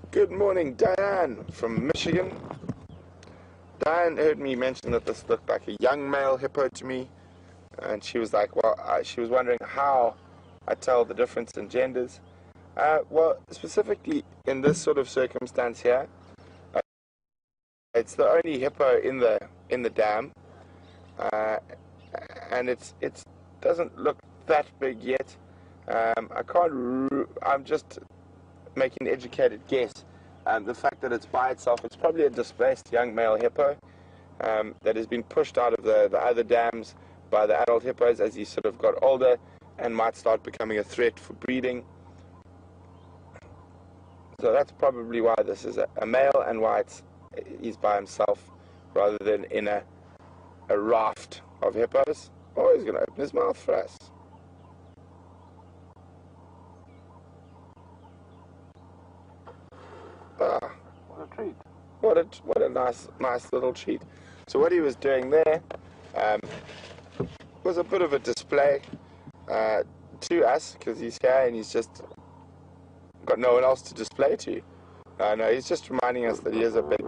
Good morning, Diane from Michigan. Diane heard me mention that this looked like a young male hippo to me, and she was like, well, she was wondering how I tell the difference in genders. Well, specifically in this sort of circumstance here, it's the only hippo in the dam, and it doesn't look that big yet. I'm just making an educated guess. The fact that it's by itself, it's probably a displaced young male hippo that has been pushed out of the other dams by the adult hippos as he sort of got older and might start becoming a threat for breeding. So that's probably why this is a male and why he's by himself rather than in a raft of hippos. Oh, he's going to open his mouth for us. Ah, What a treat. what a nice little treat. So what he was doing there was a bit of a display to us because he's here and he's just got no one else to display to. No, he's just reminding us that he is a big.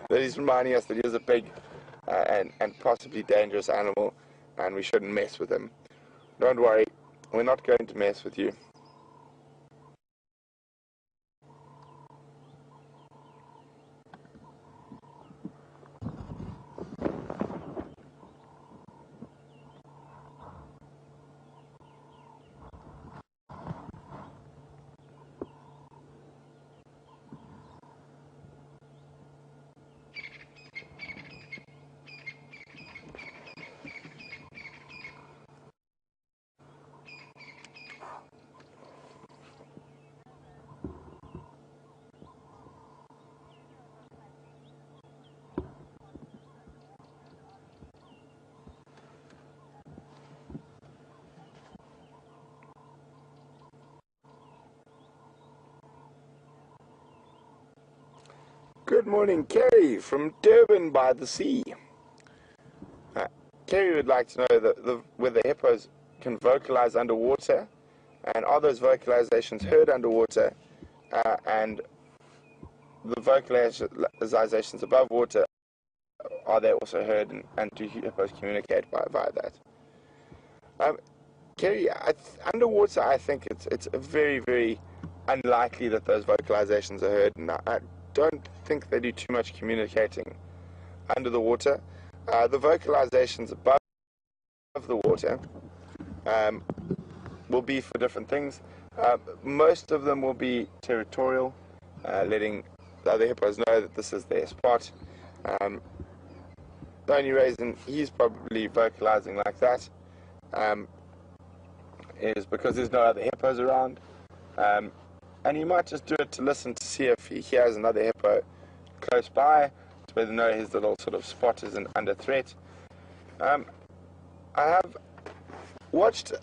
That he's reminding us that he is a big and possibly dangerous animal, and we shouldn't mess with him. Don't worry, we're not going to mess with you. Good morning, Kerry from Durban by the sea. Kerry would like to know whether hippos can vocalize underwater, and are those vocalizations heard underwater, and the vocalizations above water, are they also heard, and do hippos communicate via that? Kerry, underwater, I think it's very, very unlikely that those vocalizations are heard, and I don't think they do too much communicating under the water. The vocalizations above the water will be for different things. Most of them will be territorial, letting the other hippos know that this is their spot. The only reason he's probably vocalizing like that is because there's no other hippos around. And he might just do it to listen to see if he hears another hippo close by, to whether know his little sort of spot is under threat. I have watched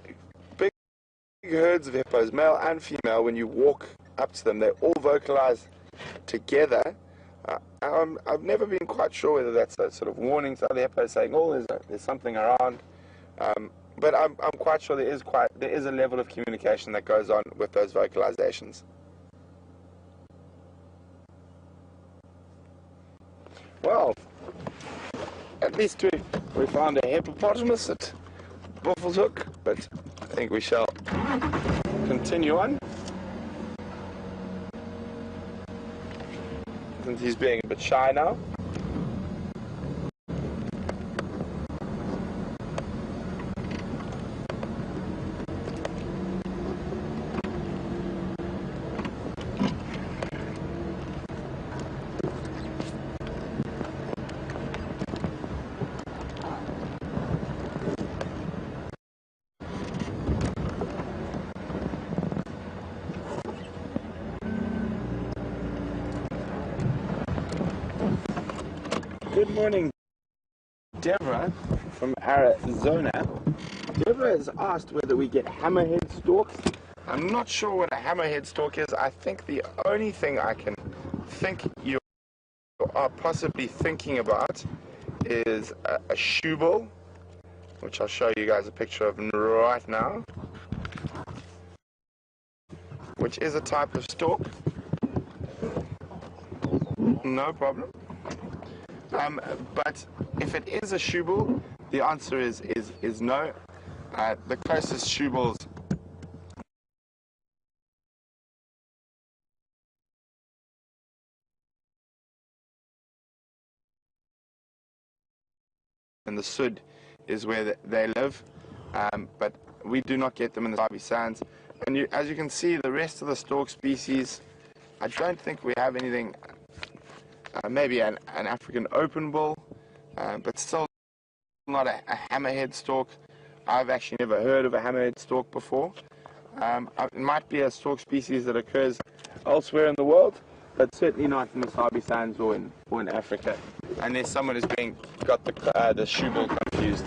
big herds of hippos, male and female, when you walk up to them. They all vocalize together. I've never been quite sure whether that's a sort of warning to other hippos saying, oh, there's something around. But I'm quite sure there is a level of communication that goes on with those vocalizations. Well, at least we found a hippopotamus at Buffalo's Hook, but I think we shall continue on. Since he's being a bit shy now. Good morning, Deborah from Arizona. Deborah has asked whether we get hammerhead storks. I'm not sure what a hammerhead stork is. I think the only thing I can think you are possibly thinking about is a shoebill, which I'll show you guys a picture of right now, which is a type of stork. No problem. But if it is a shoebill, the answer is no. The closest shoebills in the Sud is where they live, but we do not get them in the Sabi Sands. And as you can see, the rest of the stork species, I don't think we have anything. Maybe an African open bill, but still not a hammerhead stork. I've actually never heard of a hammerhead stork before. It might be a stork species that occurs elsewhere in the world, but certainly not in the Sabi Sands or in Africa, unless someone has got the shoebill confused.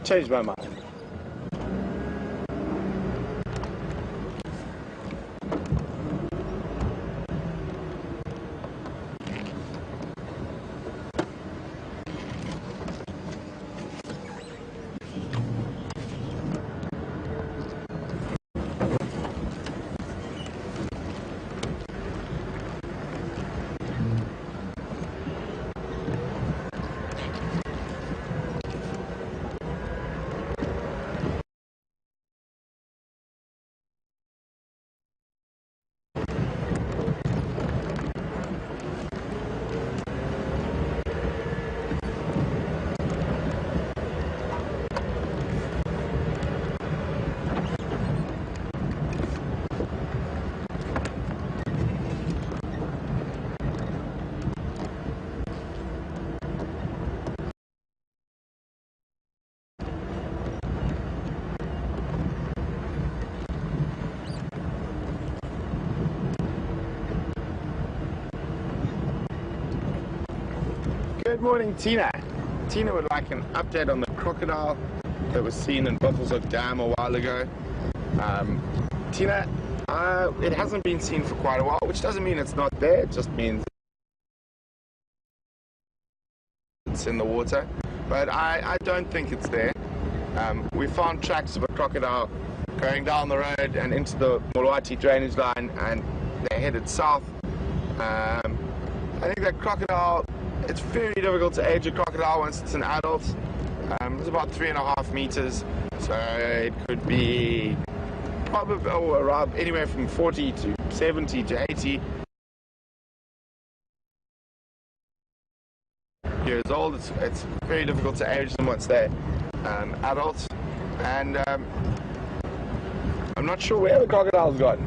Changed my mind. Good morning, Tina. Tina would like an update on the crocodile that was seen in Buffalo's Hook Dam a while ago. Tina, it hasn't been seen for quite a while, which doesn't mean it's not there, it just means it's in the water. But I don't think it's there. We found tracks of a crocodile going down the road and into the Molwati drainage line, and they headed south. I think that crocodile it's very difficult to age a crocodile once it's an adult. It's about 3.5 meters, so it could be probably around anywhere from 40 to 70 to 80 years old. It's very difficult to age them once they're adults, and I'm not sure where the crocodile's gone.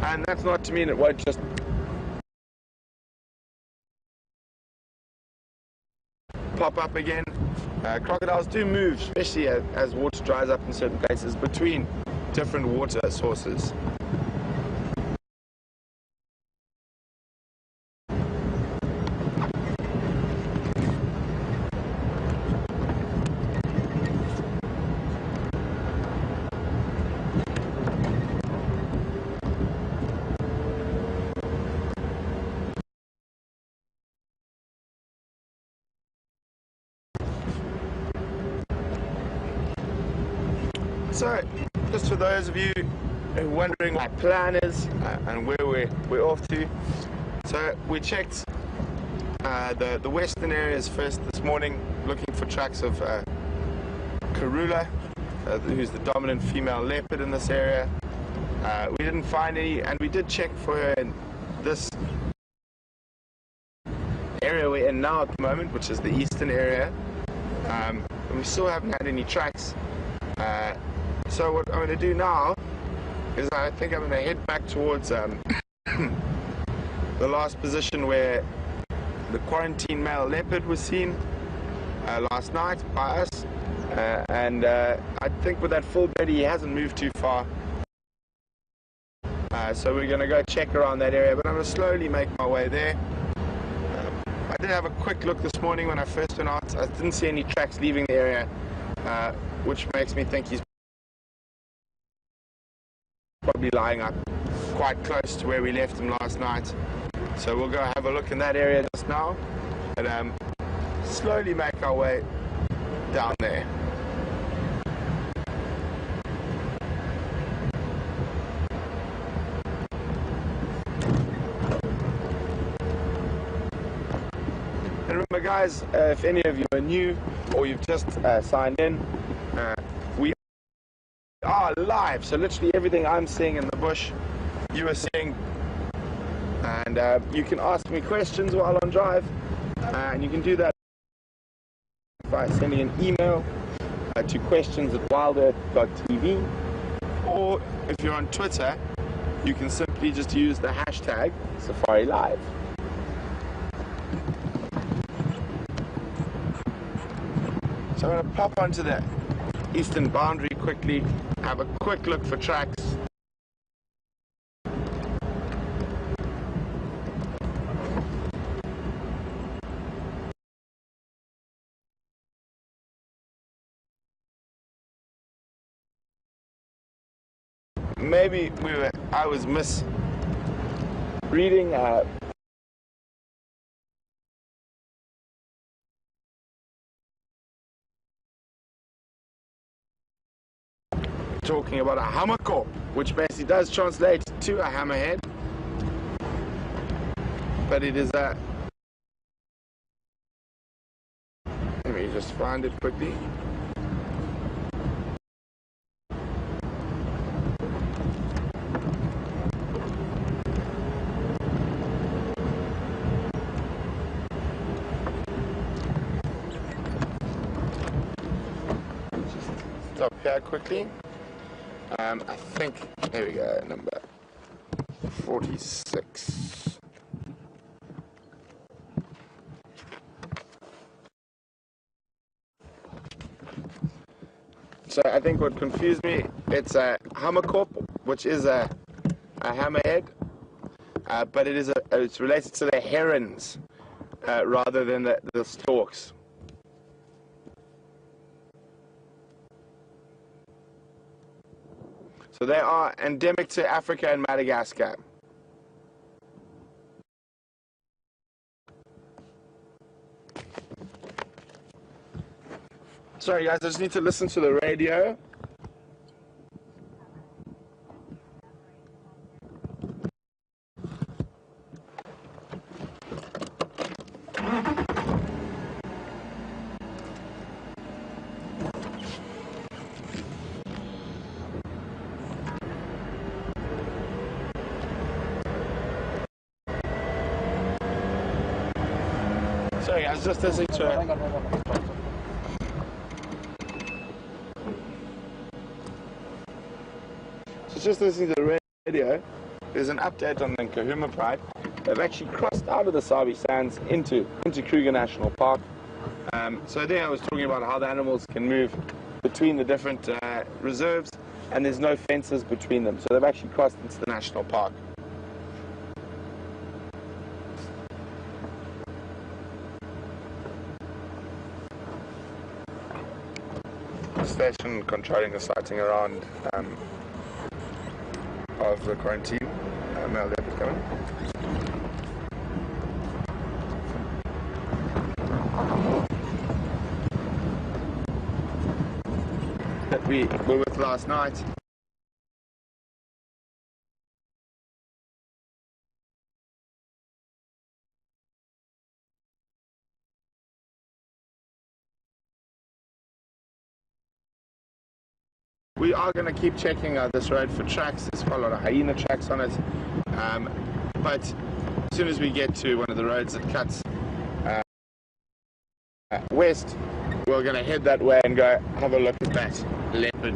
And that's not to mean it won't just pop up again. Crocodiles do move, especially as water dries up in certain places, between different water sources. So, just for those of you who are wondering what my plan is and where we're off to, so we checked the western areas first this morning, looking for tracks of Karula, who's the dominant female leopard in this area. We didn't find any, and we did check for her in this area we're in now at the moment, which is the eastern area, and we still haven't had any tracks. So what I'm going to do now is I think I'm going to head back towards the last position where the quarantine male leopard was seen last night by us, and I think with that full belly he hasn't moved too far, so we're going to go check around that area, but I'm going to slowly make my way there. I did have a quick look this morning when I first went out. I didn't see any tracks leaving the area, which makes me think he's probably lying up quite close to where we left him last night. So we'll go have a look in that area just now and slowly make our way down there. And remember guys, if any of you are new or you've just signed in, we are live, so literally everything I'm seeing in the bush you are seeing, and you can ask me questions while on drive, and you can do that by sending an email to questions@wildearth.tv, or if you're on Twitter you can simply just use the hashtag Safari Live. So I'm going to pop onto the eastern boundary quickly, have a quick look for tracks. Maybe I was misreading talking about a hammerkop, which basically does translate to a hammerhead, but it is a, let me just find it quickly. Just stop here quickly. I think, there we go, number 46. So I think what confused me, it's a hammerkop, which is a hammerhead, but it's related to the herons rather than the storks. So they are endemic to Africa and Madagascar. Sorry guys, I just need to listen to the radio. Sorry, I was just listening to it. So just listening to the radio, there's an update on the Kahuma Pride. They've actually crossed out of the Sabi Sands into Kruger National Park. So there I was talking about how the animals can move between the different reserves, and there's no fences between them. So they've actually crossed into the national park. Station controlling the sighting around of the quarantine. Male leopard coming. That we were with last night. We are going to keep checking out this road for tracks. There's quite a lot of hyena tracks on it. But as soon as we get to one of the roads that cuts west, we're going to head that way and go have a look at that leopard.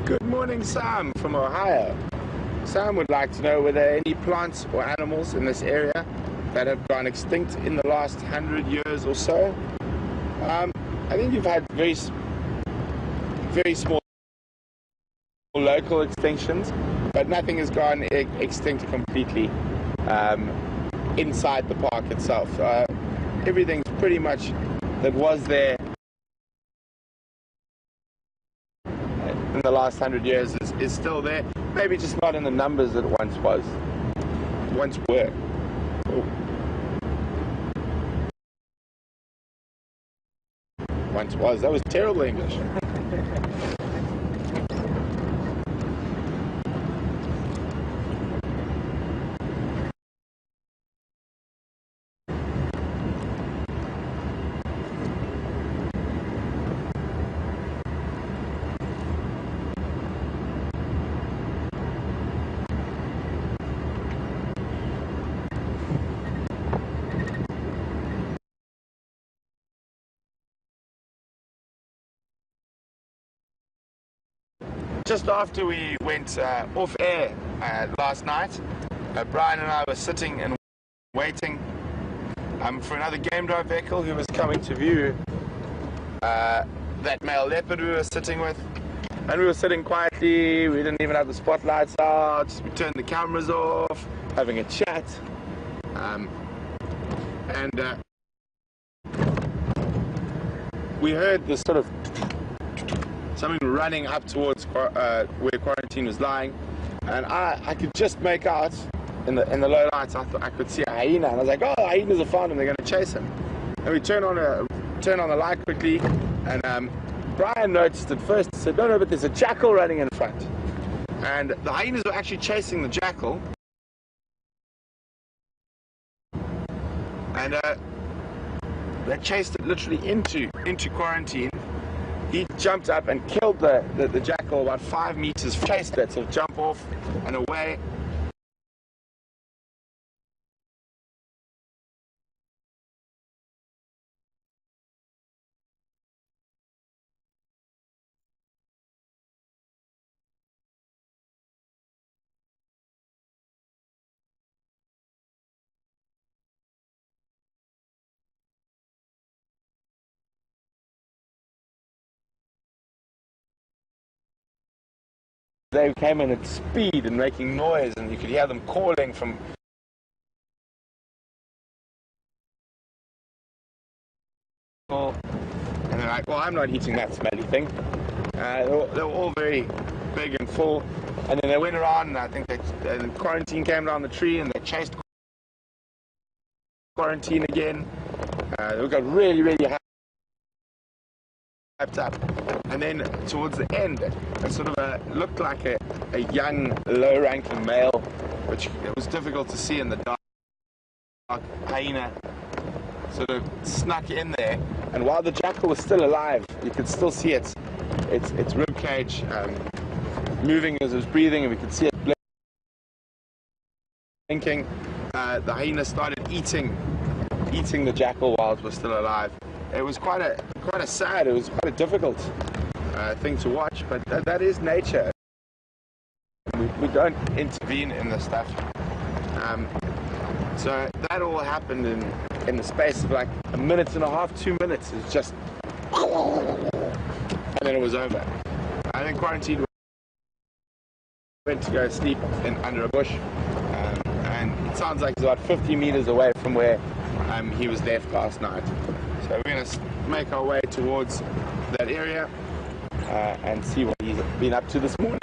Good morning, Sam from Ohio. Sam would like to know, were there any plants or animals in this area that have gone extinct in the last 100 years or so? I think you've had very small local extinctions, but nothing has gone extinct completely inside the park itself. Everything's pretty much that was there in the last 100 years is still there, maybe just not in the numbers that it once were. Oh. Once was, that was terrible English. Just after we went off air last night, Brian and I were sitting and waiting for another game drive vehicle who was coming to view that male leopard we were sitting with. And we were sitting quietly, we didn't even have the spotlights out, we turned the cameras off, having a chat. We heard this sort of something running up towards where quarantine was lying, and I could just make out in the low lights. I thought I could see a hyena, and I was like, "Oh, hyenas have found him! They're going to chase him." And we turn on the light quickly, and Brian noticed at first. He said, "No, but there's a jackal running in front," and the hyenas were actually chasing the jackal, and they chased it literally into quarantine. He jumped up and killed the jackal about 5 meters, chased it, so jump off and away. They came in at speed and making noise, and you could hear them calling from and they're like, "Well, I'm not eating that smelly thing." They were all very big and full. And then they went around, and I think the quarantine came down the tree, and they chased quarantine again. They got really, really hyped up. And then towards the end, it sort of looked like a young, low-ranking male, which it was difficult to see in the dark. Hyena sort of snuck in there, and while the jackal was still alive, you could still see its rib cage moving as it was breathing, and we could see it blinking. The hyena started eating the jackal while it was still alive. It was quite a sad, it was quite a difficult thing to watch, but that is nature. We don't intervene in this stuff. So that all happened in the space of like a minute and a half, 2 minutes. It's just, and then it was over. I think quarantine went to go sleep under a bush, and it sounds like it's about 50 meters away from where he was left last night. So we're going to make our way towards that area and see what he's been up to this morning.